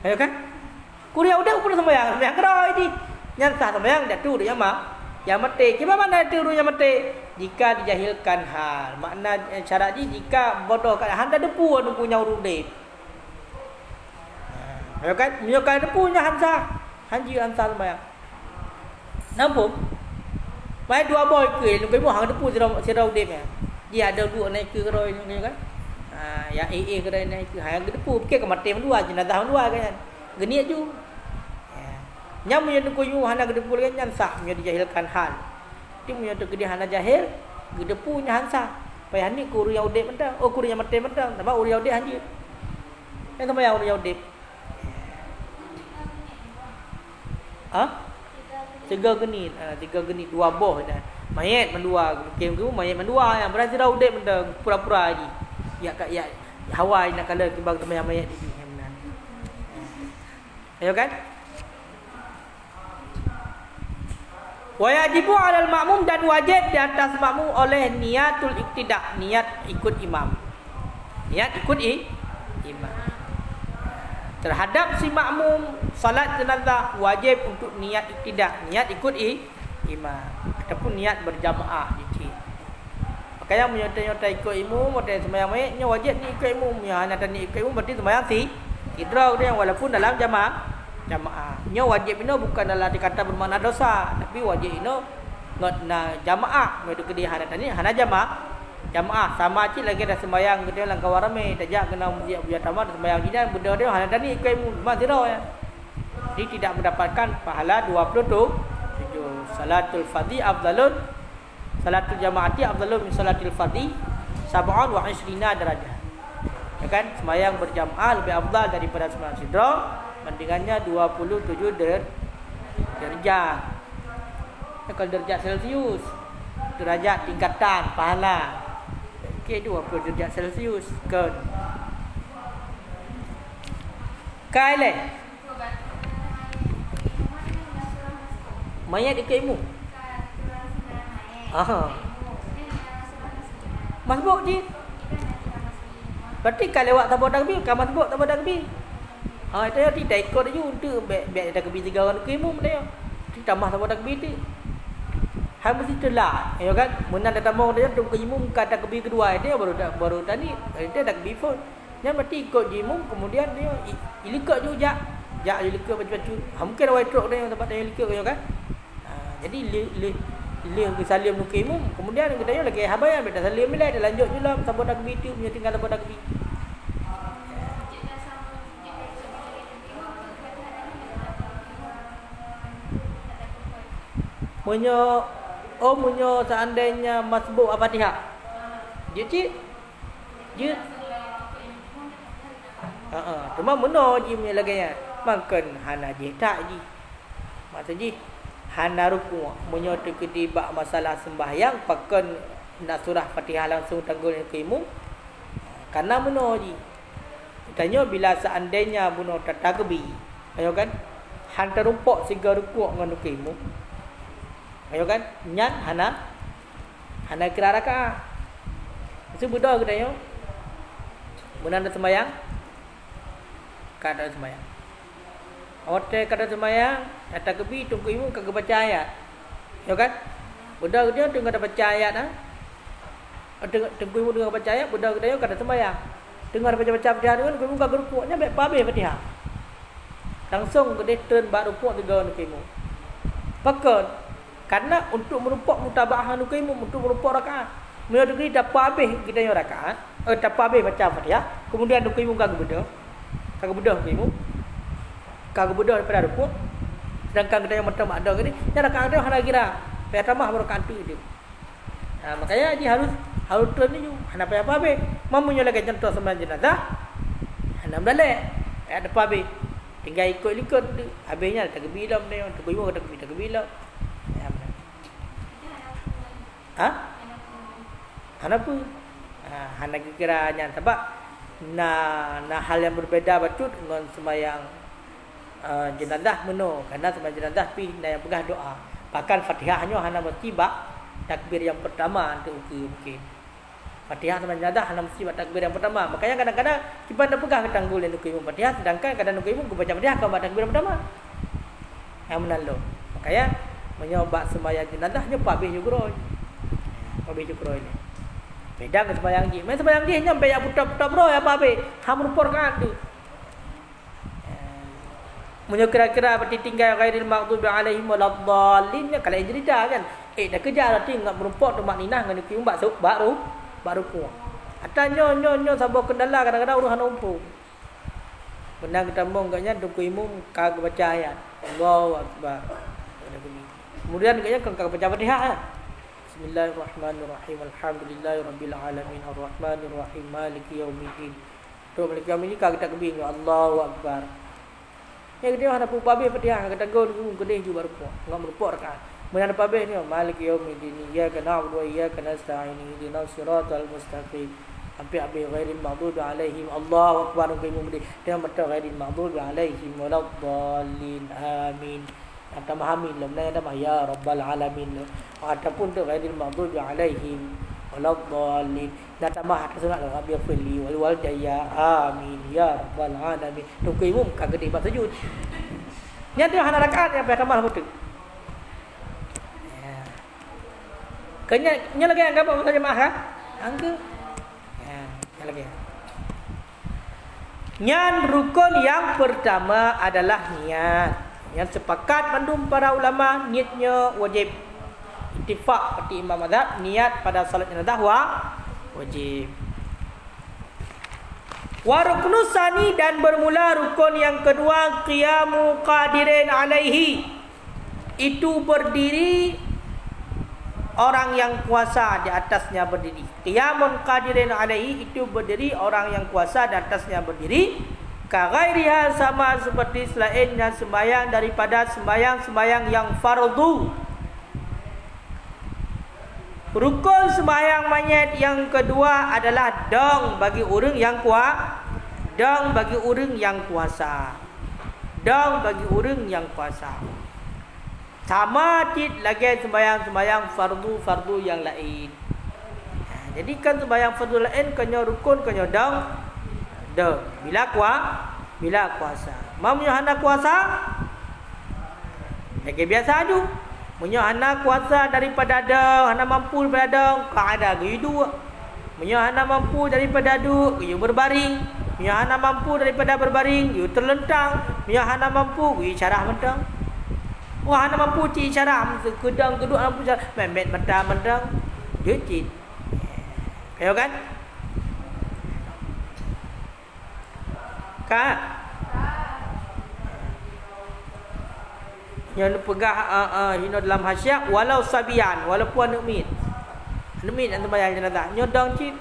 Ayo kan? Kuria udah pun sembahyang keroi di. Yang sah sembahyang datu dia yang mati. Gimana datu yang mati? Jika dijahilkan hal. Makna syarat ni jika bodoh kat handa depu anu punya urudip. Ayo kan? Menyokan depunya hansa. Hanji hansa sembahyang. Nampak? Mai dua boy ke lu kemo hang depu sira udip ya. Dia ada dua naik ke keroi ni kan? Ya kerana naik ke hang depu ke mati mendua jenazah mendua kan. Geniat ju. Nyam punya tukuyu hana gedepu lagi nyan sah punya dijahilkan hal. Ti punya tu gede hana jahil, gedepu nya hansa. Payah ni kuru yang udip mentang. Oh kuru yang mati mentang. Tambah uri yang udip hanjir. Yang sama yang uri yang udip. Tiga genit, dua boh dah. Mayat mendua, kem tu mayat mendua yang berarti dah udip mentang pura-pura lagi. Ya Hawaii nak kala kembang temayang mayat di sini. Ayo kan? Wa yajibu 'alal makmum, dan wajib di atas makmum oleh niatul iktida, niat ikut imam. Niat ikut imam. Terhadap si makmum salat jenazah wajib untuk niat iktida, niat ikut imam ataupun niat berjamaah di. Makanya menyota-nyota ikut imam, ada sembahyang mayatnya wajib ni ikut imam. Yang hanya ada ni ikut imam berarti sembahyang sidra dia walaupun dalam jamaah. Nya wajib ini bukan dalam dikata bermakna dosa, tapi wajib ini na jamaah. Medu ke dia hana tani hana jamaah sama cik lagi dah sembahyang ke dia langkah warame tajak kena muzi abu yatama sembahyang jidan benda dia hana tani ikut maziro ya. Dia tidak mendapatkan pahala 27. Salatul fardhi afdalun, salatul jamaati afdalun min salatil fardhi 27 darajah. Ya kan? Sembahyang berjamaah lebih afdal daripada sembahyang sidra. Bandingannya 27 derajat. Kalau derajat Celsius, derajat tingkatan pahala. Okey, 20 derajat Celsius kan. Kaile. Mayat dekat ilmu. Masbuk je. Berarti kalau lewat tabur takbir, kan masbuk tabur takbir. Itu ya tidak ikut je untuk biar ada takbir 3 orang ke imam dia. Kita tambah tabur takbir tu. Hang mesti telah, ya kan? Menang datang mau dia untuk imam kata takbir kedua dia baru tadi dia takbir pun. Yang berarti ikut imam kemudian dia ilikut juga. Jak ilikut baju-baju. Mungkin awak truk dia tempat dia ilikut ya kan? Jadi le salim nu ke imam kemudian kita lagi habayan dah salim bila dia lanjut juga tabur takbir tu punya tinggal tabur takbir. Munyo seandainya masbuk Al-Fatihah. Dia cik. Dia. Cuma meno je punya laganya. Makan hana je tak je. Maksudnya hana ruku' munyo tekedi bab masalah sembahyang pakan nak surah Fatihah langsung tanggul yang keimum. Karena meno je. Tanya bila seandainya buno tatagbi. Ayo kan? Hantar rumpok siga ruku' dengan keimum. Ayo kan? Nyan hana kira rakaat. Itu budak ke tanya? Benar ada sembahyang? Kada sembahyang. Hotel kada sembahyang, datang kebi tunggu imu kagak baca ayat. Ya kan? Budak dia tengah baca ayat ah. Tunggu imu tengah baca ayat, budak dia kada sembahyang. Dengar baca-baca Fatihah dengan imu kagak rukuknya baik pabe Fatihah. Langsung ke turn bak rukuk tiga imu. Pakon karena untuk merupak mutaba'ah imu untuk merupak rakaat. Mula degree dapat habis kita yang rakaat, dapat habis baca Fatihah, kemudian imu kagak bedah. Kagak bedah imu. Kagak bedah daripada rukuk. Sedangkan kita yang macam ada gini, yang rakaat dia hana kira. Paya tamah baru kantu dia. Makanya dia harus turun ni hana payah apa be. Mamunya lagi contoh sembahyang jenazah. Hana balik. Ada apa be? Tinggal ikut habisnya takbir lam dia, takbir kata takbir lam. Hana apa? Hana kira-kiranya sebab hal yang berbeda betul dengan sembahyang jenazah meno. Karena sembahyang jenazah pi yang pegah doa. Bahkan Fatihahnya hana mesti bak takbir yang pertama untuk mungkin. Fatihah sembahyang jenazah hana mesti bak takbir yang pertama. Makanya kadang-kadang kita nak pegah tanggul yang ukui Fatihah, sedangkan kadang ukui ku baca Fatihah kau bak takbir yang pertama. Yang menalo. Makanya menyoba sembahyang jenazah nyoba habis juga. Habis juga ini. Beda dengan sembahyang ji. Main sembahyang ji nyampe ya putar-putar bro ya apa be. Ham rupor kan tu. Munyo kira-kira berarti tinggal ghairil maghdubi alaihim waladdallin kalau ijrida kan. Dah kejar arti enggak merupak tu makninah dengan kium baru ku. Atanya nyo sabo kendala kadang-kadang urusan umpu. Benar kita mau enggaknya duku imum kagak baca ayat. Allahu akbar. Kemudian enggaknya kagak baca Fatihah. Bismillahirrahmanirrahim. Alhamdulillahirabbil alamin arrahmanirrahim maliki yaumiddin. Tu maliki yaumiddin kagak takbir Allahu akbar. Yang dia hana pupa be Fatihah kata gol gede juga baru enggak merupok rakaat. Mana pupa be ni maliki yaumiddin iyyaka na'budu wa iyyaka nasta'in ihdinas siratal mustaqim. Sampai abi ghairil maghdubi alaihim Allahu akbar kemudian dia mata ghairil maghdubi alaihim waladdallin amin. Kata mahamin lamna ada ya rabbal alamin. Ataupun tu ghairil maghdubi alaihim waladdallin. Nata mah sunat Rabbi fili wal walidayya amin ya rabbal alamin. Tu imum kagak debat sujud. Nya tu hana rakaat yang pertama betul. Ya. Nya lagi anggap apa saja mah ha? Angka. Ya, nya lagi. Nyan rukun yang pertama adalah niat. Yang sepakat mandum para ulama niatnya wajib. Ittifaq seperti Imam Mazhab niat pada salat jenazah wajib. Wa ruknus sani dan bermula rukun yang kedua qiyamu qadirin alaihi. Itu berdiri orang yang kuasa di atasnya berdiri. Qiyamun qadirin alaihi itu berdiri orang yang kuasa di atasnya berdiri. Ka ghairiha sama seperti selainnya sembahyang daripada sembahyang yang fardu. Rukun sembahyang mayat yang kedua adalah dong bagi orang yang kuat, dong bagi orang yang kuasa. Dong bagi orang yang kuasa. Sama cit lagi sembahyang fardu yang lain. Jadi kan sembahyang fardu lain kena rukun kena dong. Bila kuasa. Mamnya hana kuasa. Lagi biasa aju. Munyo hana kuasa daripada dong, hana mampu daripada dong, kaada gitu. Munyo hana mampu daripada duduk, you berbaring. Munyo hana mampu daripada berbaring, you terlentang. Munyo hana mampu, you carah mentang. Wah hana mampu ci carah, kedang keduk mampu carah, memet mentang. Dia cit. Kayo kan? Kak. yang pegah hino dalam hasyak walau sabian, walaupun anak mit. Anak mit yang sembahyang jenazah nyodong cik.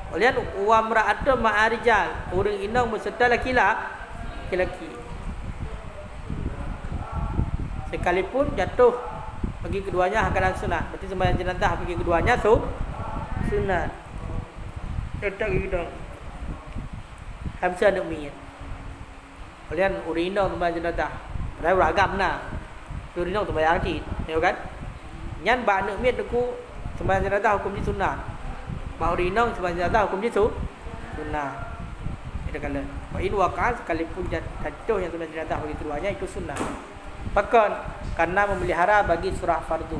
Olian wa mar'atu ma'arijal, orang inang berserta laki-laki. Sekalipun jatuh bagi keduanya hakanan sunat. Berarti sembahyang jenazah bagi keduanya sunat. Tetap gitu. Habis ada mit. Olian orang inang sembahyang jenazah. Padahal beragam nah. Orang inang sembahyang cik, tahu kan? Nyan ba anak mit aku sembahyang jenazah hukum di sunat. Ba orang inang sembahyang jenazah hukum di sunat. Itu kala. Wa in waqa'a sekalipun jatuh yang sembahyang jenazah bagi keduanya itu sunat. Bahkan karena memelihara bagi surah fardu.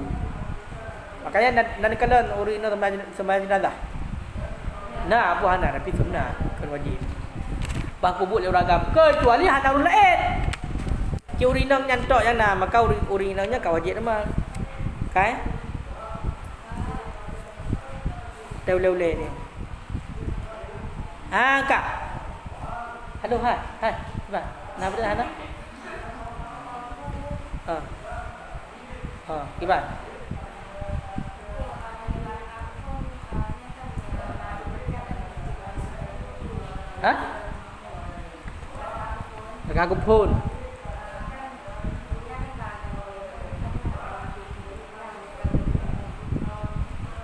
Makanya dan kala orang inang sembahyang jenazah. Nah, Abu Hana tapi sunat kan wajib. Bah kubur le orang kecuali hadarul lain. Ki urinang nyantok yang nah, maka urinangnya ka wajib nama. Kai? Ule ni. Kak. Aduh, hai. Coba. Nah, betul Hana? Gimana? Dekat aku pun.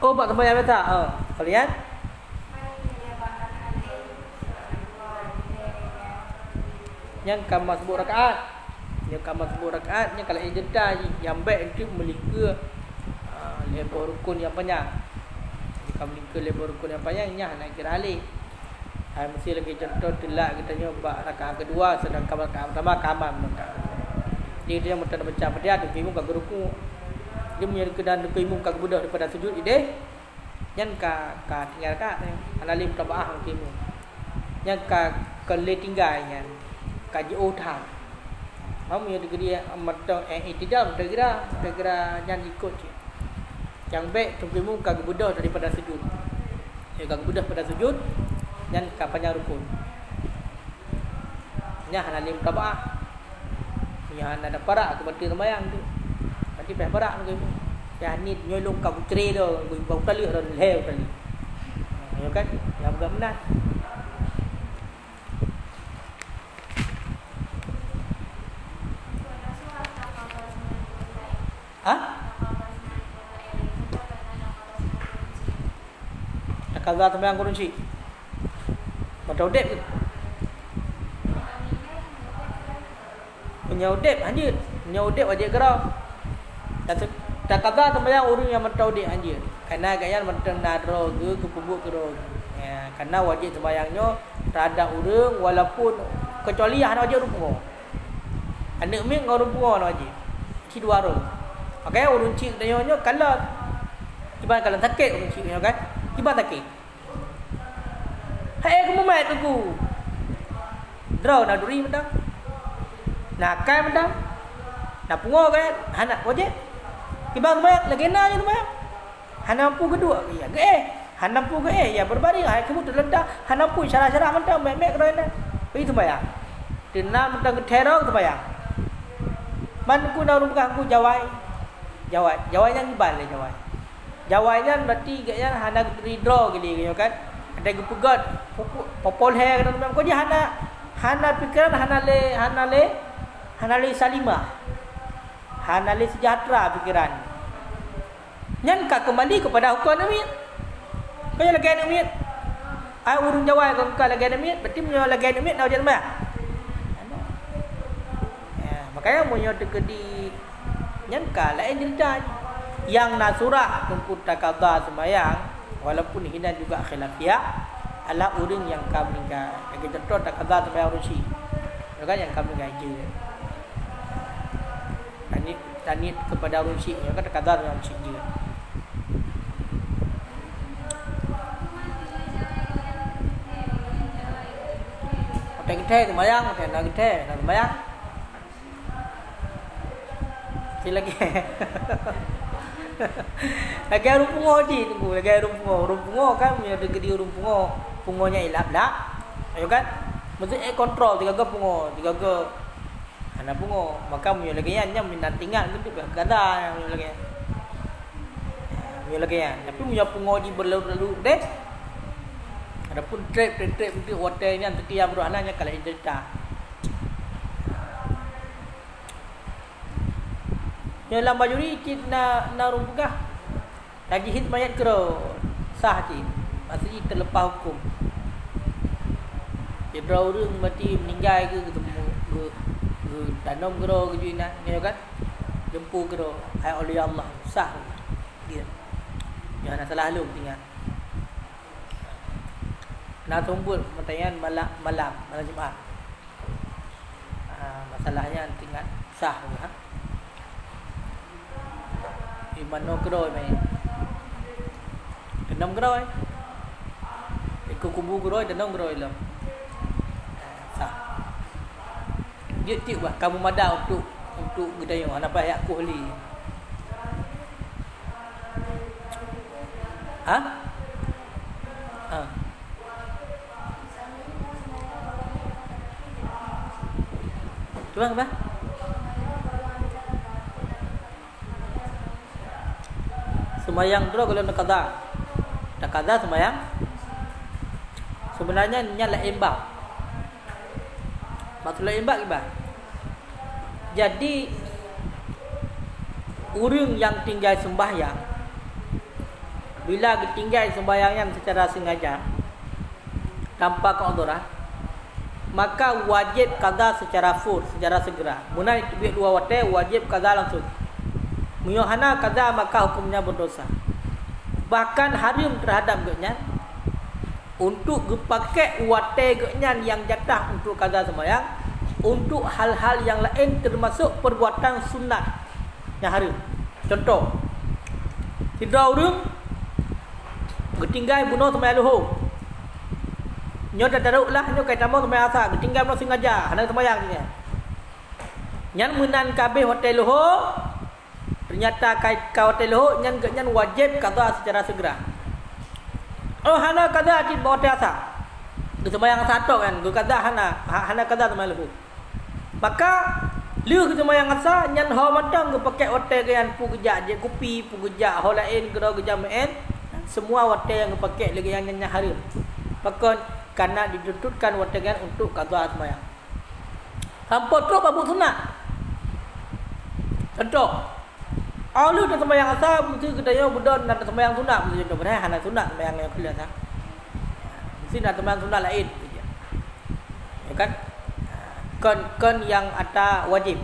Oh, buat sembahyang biasa. Kau lihat? Yang kamar sebut rakaat. Yang kalau jeda yang baik itu melika lebar rukun yang panjang. Jika melika lebar rukun yang panjang, nak kira alih. Mesti lagi contoh telak kita nyoba rakaat kedua sedangkan rakaat pertama kamar mereka. Dia yang bertanda baca dia tu imam kat ruku. Dia punya kedan tu imam kat budak daripada sujud ide. Yang ka tinggal kat analim tabaah imam. Yang ka le tinggal yang ka jauh thang. Kamu yang dia mata tidak kira yang ikut je. Yang baik tu imam kat budak daripada sujud. Yang kat budak pada sujud dan kapanjang rukun. Nya hanalim tabaah. Nya ada parak ke berarti sembahyang tu. Berarti peh parak tu. Ya ni nyolong ka putri tu, bau kali ron leu kali. Ya kan? Yang bukan benar. Kaza sembahyang kunci. Macam udep ke? Punya udep anjir. Punya udep wajib gerau. Tak kata sembahyang orang yang macam udep anjir. Kerana gaya macam nadro ke punggut ke roh. Ya, kerana wajib sembahyangnya terhadap orang walaupun kecuali yang wajib rumpung. Anak ming orang rumpung wajib. Si dua orang. Makanya orang cik tanya kalau ibarat kalau sakit orang cik kan? Ibarat sakit. Hai aku memat aku. Draw nak duri betul. Nak kai betul. Nak pungo kan? Anak wajib. Ibang mat lagi na je mat. Hanampu kedua. Ya ke hanampu ke ya berbaring hai kamu terledak. Hanampu syarah-syarah betul mek kerana. Pergi sembahyang. Denam betul ke teror sembahyang. Man ku nak rumah aku jawai. Jawai yang ibal le jawai. Jawai kan berarti gaya hana redraw gini kan. Ada gupegat popol hair kan memang kau dia hana pikiran hana le salimah hana le sejahtera pikiran nyan ka kembali kepada hukum namit kau lagi namit ai urung jawai kau lagi namit berarti punya lagi namit dah jangan ya makanya munyo dekedi nyan ka lain cerita yang nasurah tungku takadha sembahyang walaupun hina juga khilafiyah ala orang yang kau meninggal lagi contoh tak kata sampai urusi kan yang kau meninggal je tanit kepada urusi ya kan kata sampai urusi je hotel kita sembahyang hotel nak sembahyang lagi lagi rumpungo je tunggu lagi rumpungo kan punya dekat rumpungo pungonya ilap lah ayo kan mesti kontrol tiga ke pungo tiga ke Hana pungo maka munyo lagi nya minan tinggal gitu kada munyo lagi. Munyo lagi tapi munyo pungo di berlalu-lalu deh. Adapun trip untuk hotel ni antara yang beruhananya kalau cerita. Yang dalam majuri cik na rumpugah. Lagi hit mayat kero sah cik. Maksudnya terlepas hukum. Dia berurung mati meninggal ke ketemu ke tanam kero ke juina ni kan. Jempu kero ai oleh Allah sah. Dia. Jangan salah lu tinggal. Nak tumbul matayan malam Jumaat. Masalahnya tinggal sah ha. Di mana keroi mai. Denam keroi. Ikut kubu keroi denam keroi lah. Sah. Dia tiup bah kamu madah untuk gedayo apa ayat aku heli. Ha? Ha. Tuang apa? Semayang dulu kalau nak qada. Tak qada semayang. Sebenarnya nyala imbang. Maksudnya imbang iba. Jadi orang yang tinggal sembahyang bila tinggal sembahyang yang secara sengaja tanpa keudhuran maka wajib qada secara secara segera. Munai tibik dua waktu wajib qada langsung. Munyohana qada maka hukumnya berdosa. Bahkan haram terhadap genyan untuk dipakai waktu genyan yang jatah untuk qada sembahyang untuk hal-hal yang lain termasuk perbuatan sunat yang haram. Contoh, tidak orang ketinggal bunuh sembahyang luhur. Nyo dah daruklah nyo kai tamu sembahyang asar ketinggal no sengaja hendak sembahyang ni. Nyan menan kabeh hotel luhur ternyata kai ka hotel luhur nyan wajib qada secara segera. Oh hana qada di hotel asar. Ke sembahyang asar tok kan, ke qada hana qada sembahyang luhur. Maka liu ke sembahyang asar nyan ho matang ke pakai hotel kan pu gejak je kopi pu gejak ho lain ke jamaen semua hotel yang pakai lagi yang nyan haram. Pakon karena dituntutkan watangan untuk qada sembahyang. Hampa tu babu sunat. Contoh. Alu dah sembahyang asar mesti kedaya budon nak sembahyang sunat mesti contoh padahal hana sunat sembahyang yang kelas ah. Mesti nak sembahyang sunat lain saja. Ya kan? Kon yang ada wajib.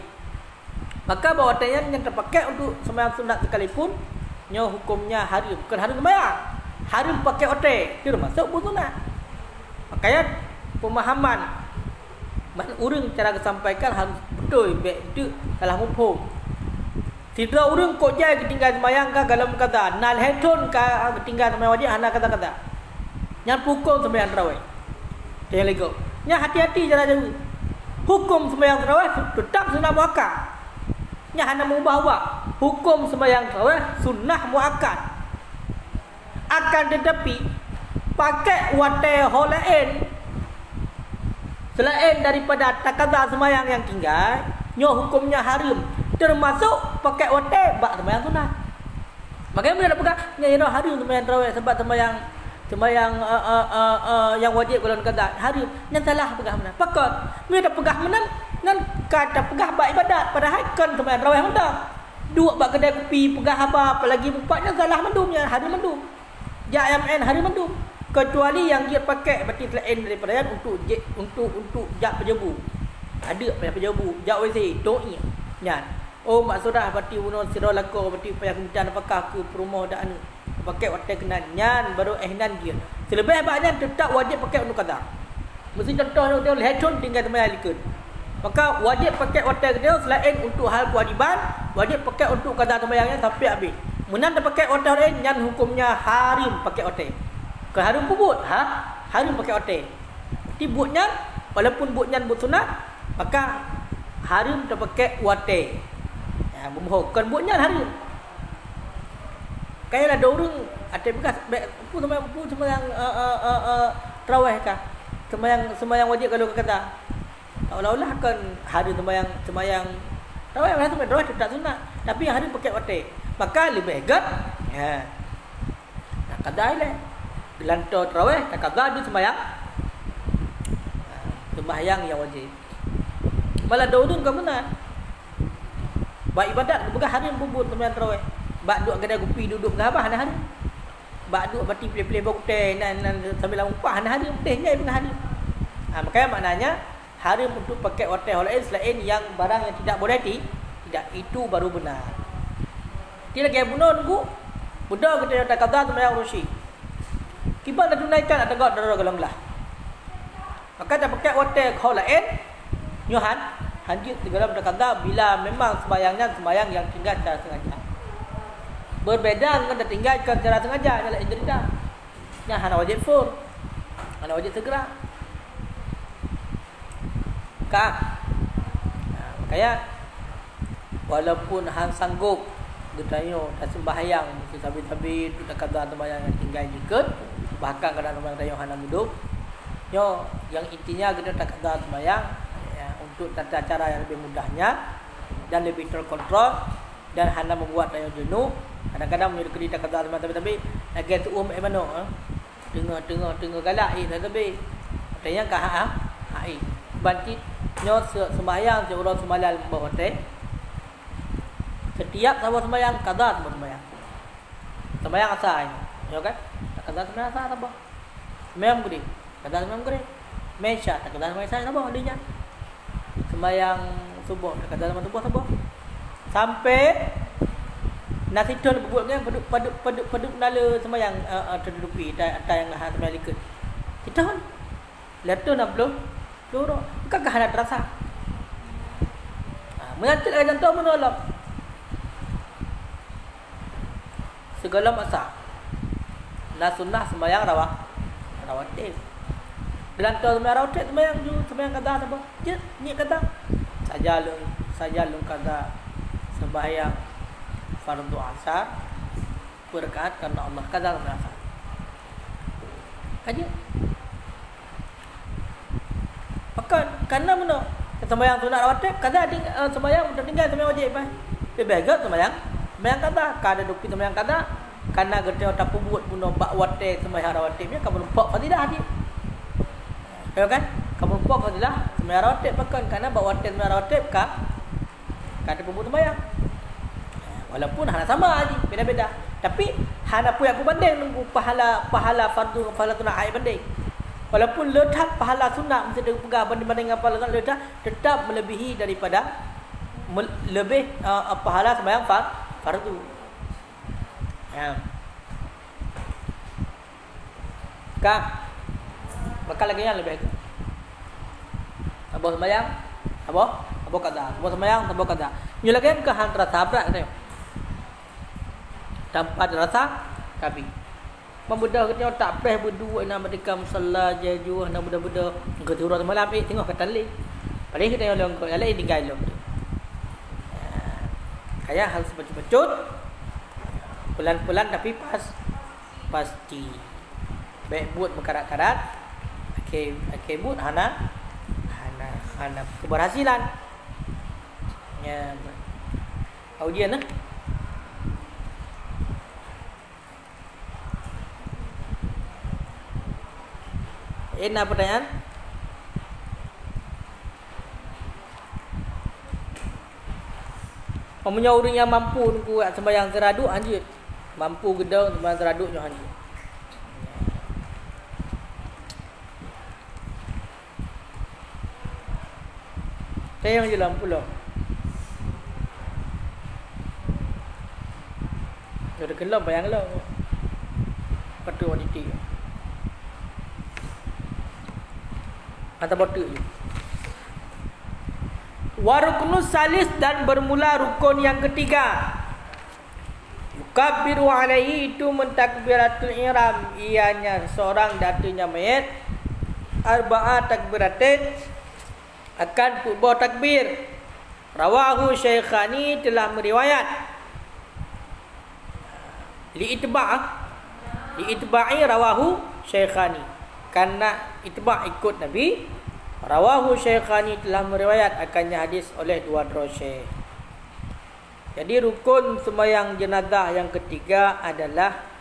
Maka bawatannya yang terpakai untuk sembahyang sunat sekalipun nyo hukumnya haram. Bukan haram sembahyang. Haram pakai hotel. Itu masuk sunat. Makanya pemahaman orang cara disampaikan harus betul betul salah mufhum. Tidak orang kok jai ketinggal sembahyang ka dalam kata nal heton ka ketinggal sembahyang wajib hana kata-kata. Yang pukul sembahyang tarawih. Dia lego. Nya hati-hati cara jauh. Hukum sembahyang tarawih tetap sunah muakkad. Nya hana mengubah-ubah. Hukum sembahyang tarawih sunnah muakkad. Akan tetapi pakai watai holain selain daripada takazah sembahyang yang tinggal nyo hukumnya haram termasuk pakai watai bak sembahyang sunat. Makanya bila pegang nya haram sembahyang tarawih sebab sembahyang yang wajib kalau kata haram yang salah pegang mana pakot bila pegang mana nan kata pegang bak ibadat padahal kan sembahyang tarawih mentang dua bak kedai kopi pegang apa apalagi bupatnya salah mendumnya haram mendum ja MN haram mendum kecuali yang dia pakai berarti selain daripada yang untuk jak pejabu. Ada pejabu, jak WC, doi. Nyan. Oh maksudnya berarti bunuh sira lako berarti payah kemudian apakah ke perumah dak anu. Pakai hotel kenan nyan baru ihnan dia. Selebih banyak tetap wajib pakai untuk qada. Mesti contoh dia lehton tinggal sembahyang likun. Maka wajib pakai hotel dia selain untuk hal kewajiban, wajib pakai untuk qada sembahyangnya sampai habis. Menan dah pakai hotel lain nyan hukumnya haram pakai hotel. Kalau harum pun harum pakai hotel. Jadi buatnya walaupun buatnya buat sunat maka harum tak pakai hotel. Ya bukan buatnya harum. Kayak ada orang ada bekas apa sembahyang tarawih kah? Sembahyang wajib kalau kata. Seolah-olah kan hari sembahyang tarawih hari tarawih tak sunat, tapi hari pakai watik. Maka lebih hebat. Ya. Nak qada ile. Gelantar tarawih tak qada di sembahyang. Sembahyang yang wajib. Malah daudun ke mana? Buat ibadat bukan hari bubur sembahyang tarawih. Bak duduk kedai kopi duduk ke apa hari. Bak duduk bati play-play baru teh nan sambil lampah hari tehnya dengan hari. Makanya maknanya hari untuk pakai hotel lain selain yang barang yang tidak boleh tidak itu baru benar. Dia lagi bunuh nunggu. Budak kita tak kata tu yang rusi. Kibal dah tunaikan ada gak darah gelanglah. Maka tak pakai hotel kau lain. Nyuhan hanjit di dalam kata bila memang sembahyang yang tinggal secara sengaja. Berbeza dengan tertinggalkan secara sengaja adalah inderita. Yang hana wajib full. Hana wajib segera. Makanya walaupun hang sanggup getanyo tak sembahyang sabi-sabi tu tak kata sembahyang yang tinggal jikut bahkan kadang orang tayo hana duduk yo yang intinya kita tak kata sembahyang ya, untuk tata cara yang lebih mudahnya dan lebih terkontrol dan hana membuat tayo jenuh. Kadang-kadang menjadi kedi tak kata tapi lagi tu mano tengah galak tapi tanya ka ai banti nyo sembahyang seorang semalam bawa teh setiap sama sembahyang qada sembahyang asar ya kan qada sembahyang asar apa sembahyang maghrib qada sembahyang maghrib mesya qada sembahyang asar apa adanya sembahyang subuh qada sembahyang subuh apa sampai nasi tun buatnya paduk nala sembahyang terduduki atas yang sembahyang likut kita kan letu nak belum loro kakak ada terasa menyantik akan jantung menolak segala masa la sunnah sembahyang rawatib dalam tu sembahyang rawatib sembahyang kata apa je ni kata saja lung kata sembahyang fardu asar berkat karena Allah kata asar aja karena mana sembahyang sunat rawatib kata sembahyang tertinggal sembahyang wajib lebih baik sembahyang kata kada dupi sembahyang kata karena kita tak buat puno bak wate sembahyang rawatibnya kamu lupa fadilah dia ya kan kamu lupa fadilah sembahyang rawatib bahkan karena bak wate sembahyang rawatib kada buat sembahyang walaupun hana sama aja beda-beda tapi hana punya aku banding nunggu pahala fardu pahala sunat ai banding. Walaupun letak pahala sunat mesti pegang banding dengan pahala sunat letak tetap melebihi daripada lebih pahala sembahyang fardu. Ya. Maka lagi yang lebih baik. Apa sembahyang? Apa kata? Apa sembahyang? Apa kata? Ni lagi ke antara sahabat ni. Tanpa rasa tapi membudak kita tak payah berdua nak mereka musalla jaju nak budak-budak ke turun malam tengok kat tali. Paling kita yang ke lain tinggal lom tu. Kayak hal sepecut-pecut pelan-pelan tapi pasti. Baik buat berkarat-karat. Okey buat hana keberhasilan. Ya. Ujian lah. Ini pertanyaan? Mempunyai orang yang mampu kuat sembahyang teraduk anjir. Mampu gedang sembahyang teraduknya anjir. Saya yang je lampu lah. Ada kelam bayang lah. Patu wanita. Atau botak je. Warukunus salis dan bermula rukun yang ketiga. Yukabbiru alaihi itu mentakbiratul ihram. Ianya seorang datunya mayat. Arba'a takbiratin akan bawa takbir. Rawahu Syaikhani telah meriwayat. Li'itba'i rawahu Syaikhani. Karena itba' ikut Nabi Rawahu Syaikhani, telah meriwayat akannya hadis oleh dua-dua syekh. Jadi rukun sembahyang jenazah yang ketiga adalah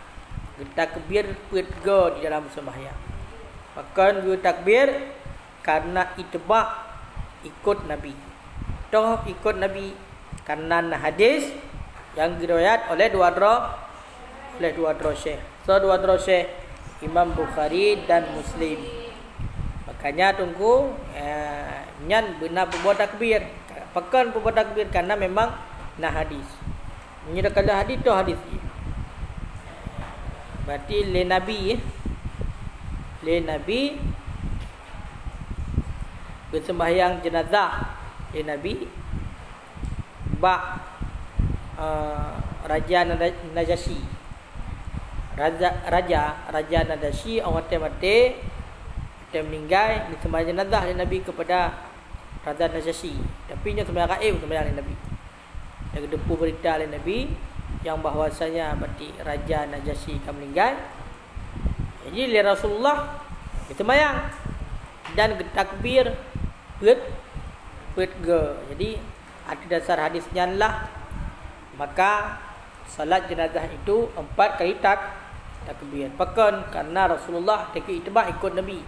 takbir pertama di dalam sembahyang. Bahkan takbir karena itba' ikut Nabi. Toh ikut Nabi karena hadis yang diriwayat oleh dua-dua syekh. So dua-dua syekh Imam Bukhari dan Muslim. Makanya tunggu nyan benar berbuat takbir. Pakan berbuat takbir karena memang nah hadis. Menyerahkan hadis tu hadis. Berarti le Nabi bersembahyang jenazah le Nabi Raja Najasyi. Raja Najasyi orang mati meninggal di sembahyang jenazah le Nabi kepada Raja Najasyi. Tapi nya sembahyang gaib sembahyang le Nabi. Yang depu berita oleh Nabi yang bahwasanya berarti Raja Najasyi akan meninggal. Jadi oleh Rasulullah sembahyang dan takbir Jadi ada dasar hadisnya lah, maka salat jenazah itu 4 kali takbir. Bahkan karena Rasulullah itba' ikut Nabi.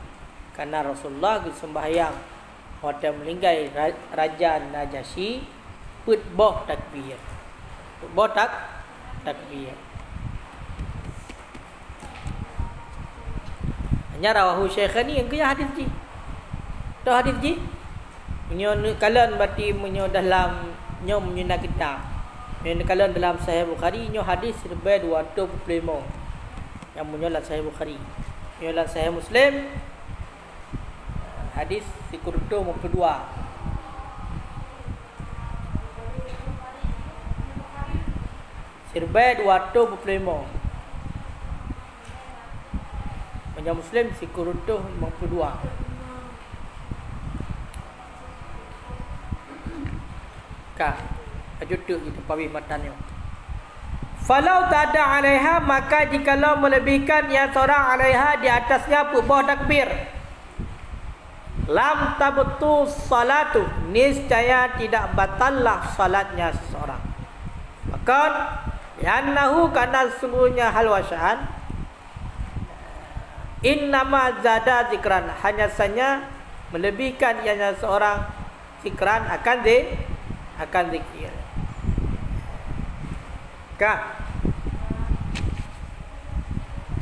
Karena Rasulullah sembahyang waktu meninggal Raja Najasyi boh takbir. Takbir. Hanya rawahu Syaikhani yang kaya hadis ji. Tahu hadis ji? Kalian berarti dalam menyuna kitab. Kalian dalam Sahih Bukhari hadis lebih 225 yang menyolat Sahih Bukhari. Menyolat Sahih Muslim hadis 122. Sirbai 225. Banyak Muslim sikurutuh 52. Kah ajutuk itu pawi matanya. Falau tada alaiha, maka jikalau melebihkan yang seorang alaiha di atasnya bawah takbir, lam tabtu salatu, niscaya tidak batallah salatnya seseorang. Maka Yannahu, karena sungguhnya halwasan, innama zada zikran, hanya saja melebihkan ianya seorang zikran akan zikir.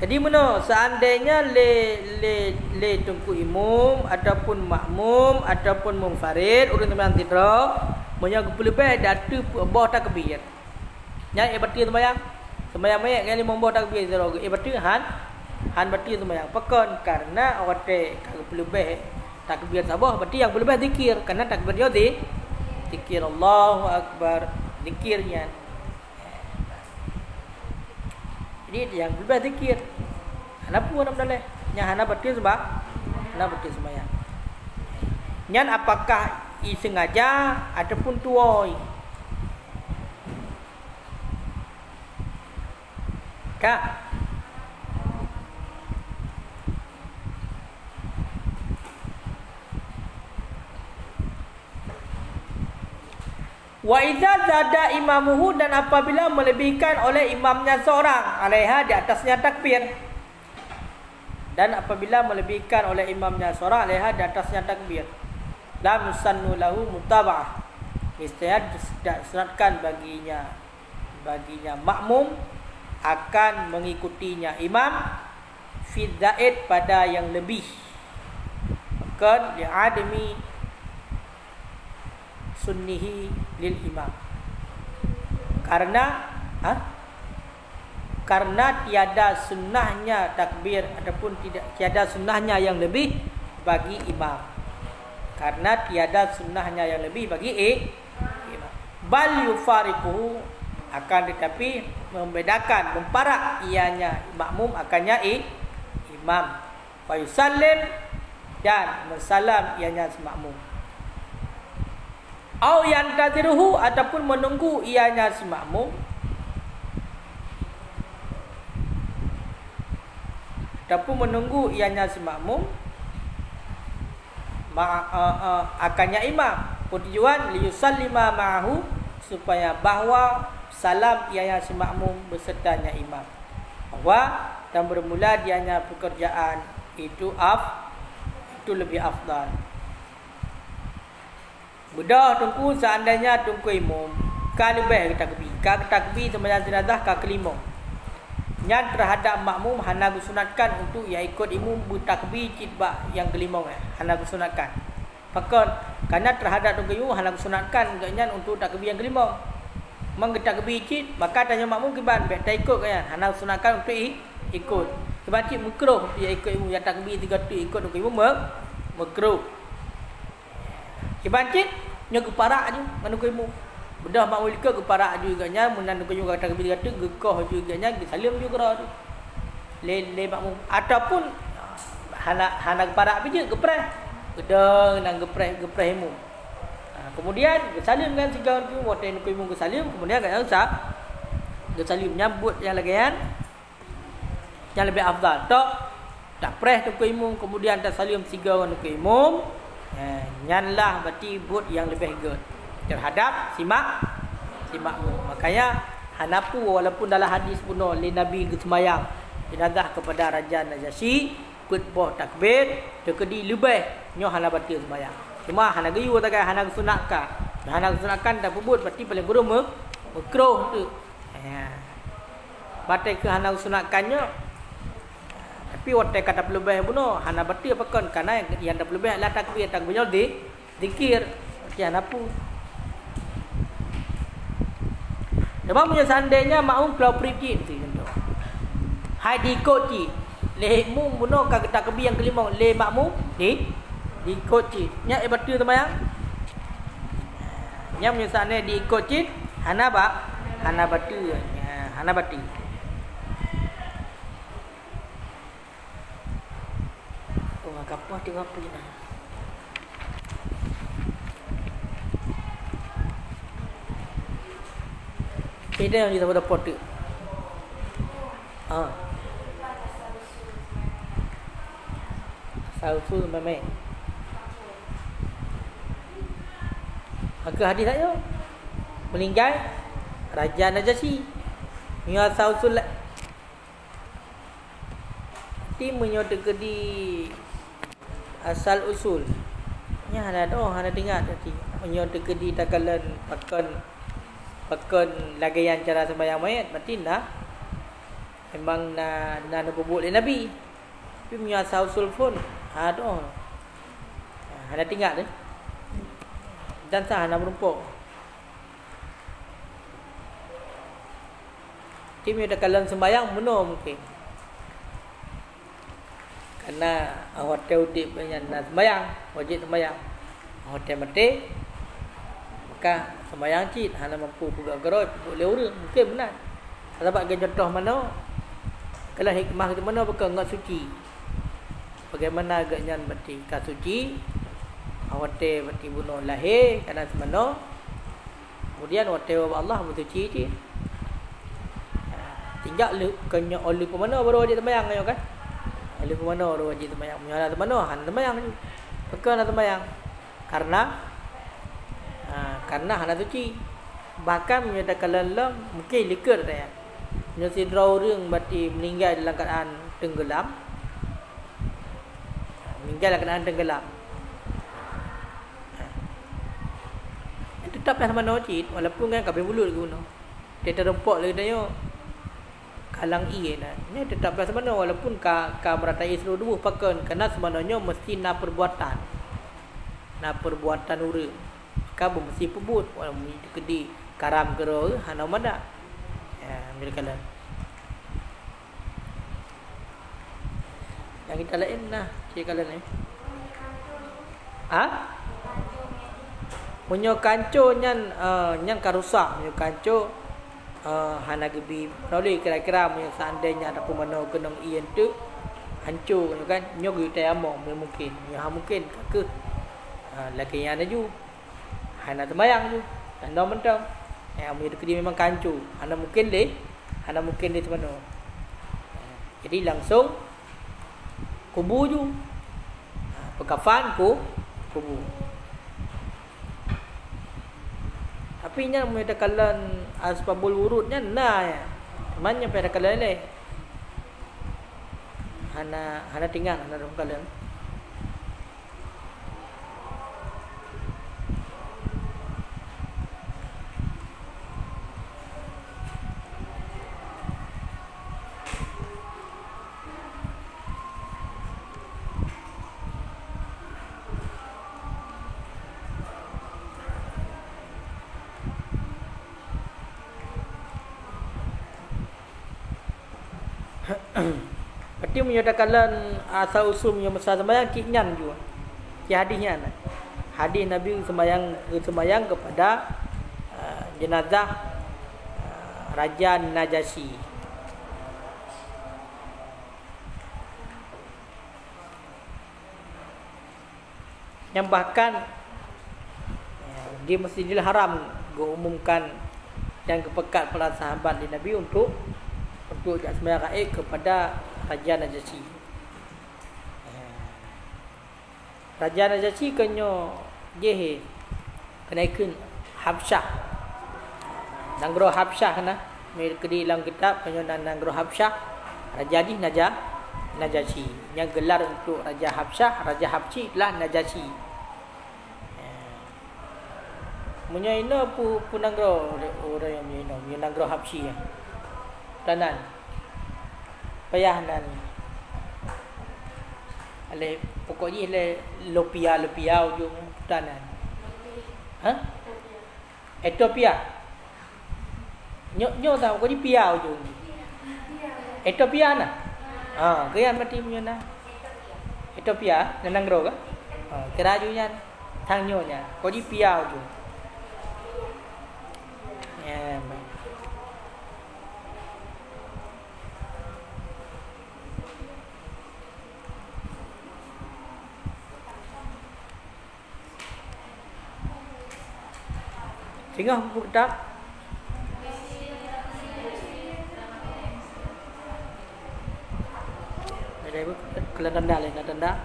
Jadi mana seandainya le tungku imam ataupun makmum ataupun munfarid urang sembahyang tidra punya lebih datu bawah takbir. Nya berarti sembahyang mayat kali membawa takbir zero. Berarti han berarti sembahyang. Pakon karena awak kalau lebih takbir sabah berarti yang lebih zikir karena takbir dia zikir Allahu Akbar, zikirnya. Jadi yang lebih zikir. Kenapa nak boleh? Nya hana berarti sembahyang. Nyan apakah sengaja ataupun tuoi? Kak. Wa idza zada imamuhu, dan apabila melebihkan oleh imamnya seorang alaiha di atasnya takbir. Dan apabila melebihkan oleh imamnya seorang alaiha di atasnya takbir, lam yusannu lahu mutaba'ah, niscaya disunatkan baginya makmum akan mengikutinya imam fi zaid pada yang lebih, maka li'adami sunnihi lil imam, karena tiada sunnahnya takbir ataupun tiada sunnahnya yang lebih bagi imam, karena tiada sunnahnya yang lebih bagi imam. Bal yufariquhu, akan tetapi membedakan, memparak ianya makmum akannya imam. Wa yusallim, dan mensalam ianya makmum. Au yantaziruhu, ataupun menunggu ianya makmum. Ataupun menunggu ianya makmum akannya imam. Tujuan liyusallima ma'ahu, supaya bahawa salam ianya si makmum bersertanya imam. Bahawa dan bermula dianya pekerjaan itu lebih afdal. Mudah tunggu seandainya tunggu imam ka lebih takbir sembahyang jenazah ka kelima. Yang terhadap makmum hana disunatkan untuk ia ikut imam bertakbir citbak yang kelima hana disunatkan. Pakon kerana terhadap tunggu imam hana disunatkan gaknya untuk takbir yang kelima. Mengtakbir cit maka tanya makmum kiban baik tak ikut kan hana disunatkan untuk ikut. Kiban cit makruh ia ikut imam yang takbir 3 tu ikut tunggu imam makruh. Kiban cit nya keparak je manu ilmu. Bedah mak ulika keparak juga nya menan ko juga kata kata gekoh juga nya salim juga tu. Le makmum ataupun hana keparak je gepreh. Gedang nang gepreh ilmu. Kemudian salim kan sigawan tu moten ko ilmu salim kemudian kan usah salim nyambut yang lagian yang lebih afdal. Tak preh tu ko ilmu kemudian tak salim sigawan ko ilmu. Nyanlah berarti but yang lebih good terhadap si makmum. Makanya hanapu walaupun dalam hadis pun li Nabi sembahyang jenazah kepada Raja Najasyi khutbah takbir tekedi lebih nyo hana batil sembahyang. Cuma hana gayu takai hana sunatkan. Hana sunatkan tak pebut berarti paling guru makruh tu. Batai ke hana sunatkannya. Tapi waktu kata pelebih pun hana batil pakon karena yang dah pelebih adalah takbir di zikir macam hana pun. Sebab punya seandainya makmum keluar pergi tu contoh. Hai dikoti le mum buno ka takbir yang kelima le makmum dikoti. Nya batil sembahyang. Nya punya seandainya dikoti hana batil. Hana batil. Kapal tengok apa je dah. Beda yang kita pada pot tu. Sausul memang. Maka hadis saya meninggal Raja Najasyi. Mia sausul tim menyodek di asal usul nya hana dengar tadi menyo dekedi takalan pakon lagayan cara sembahyang mayat berarti memang na bubuk le Nabi tapi menyo asal usul pun hana dengar dan sah hana berumpuk tim yang takalan sembahyang benar mungkin karena hotel udip yang nak sembahyang wajib sembahyang hotel mati maka sembahyang cit hana mampu buka geroj boleh urang mungkin benar sebab ke contoh mana kalau hikmah itu mana bukan ngat suci bagaimana agaknya berarti ka suci hotel berarti bunuh lahir karena semana kemudian hotel Allah bersuci je tinggal kena oleh ke mana baru wajib sembahyang kan. Oleh ke mana orang wajib sembahyang? Menyala ke mana? Han sembahyang je. Pekan nak sembahyang. Karena hana suci. Bahkan menyatakan lalam mungkin likur dia. Menyedra orang berarti meninggal dalam keadaan tenggelam. Meninggal dalam keadaan tenggelam. Tetap yang mana wajib walaupun kan kabel bulut ke guna. Dia terempok lagi dia kalang nah. Ini tetap sebenarnya walaupun ka meratai seluruh tubuh pakon kerana sebenarnya mesti na perbuatan urang. Ka mesti pebut walaupun kedi karam gero hana mada. Mereka lah. Yang kita lain cik kalian ni. Munyo kanco nyan karusak munyo kanco hana gebi boleh kira-kira punya seandainya ada pemano kenong ian tu hancur kan nyog yu tayamum mungkin ke lagi yang ada ju hana sembahyang ju anda mentang yang dia memang kancu hana mungkin deh semano jadi langsung kubur ju pekafan kubur. Tapi nya medakalan asbabul wurudnya ya. Mana pada kalan le. Hana tinggal hana dong kalan. Berarti menyatakan asal usul yang besar sembahyang kinyan juga. Ki hadisnya nah. Hadis Nabi sembahyang kepada jenazah Raja Najasyi. Yang bahkan di Masjidil Haram diumumkan dan kepekat para sahabat di Nabi untuk sembahyang gaib kepada Raja Najasyi. Raja Najasyi kenyo jehe kenaikan Habsyah. Nanggro Habsyah kena di dalam kitab kenyo nanggro Habsyah Raja di Najasyi. Yang gelar untuk Raja Habsyah, Raja Habsyi lah Najasyi. Munya ina pu nanggro orang yang nanggro Habsyi ya. Tanan payah nan ale pokoknya le lopia ujung tanan Ethiopia nyo tahu kau di pia ujung Ethiopia na kaya mati punya na Ethiopia nanang ro ka kerajunya thang nyo nya kau di pia ujung ya. Sehingga hukum tak ada ibu kelan tanda lain tanda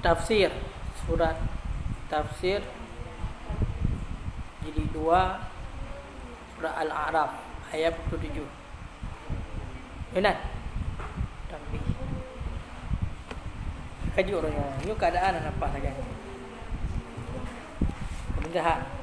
tafsir surat tafsir jilid 2 surah Al-A'raf ayat 27. Benar? Tapi kaji orangnya, ini keadaan apa saja. Penjahat.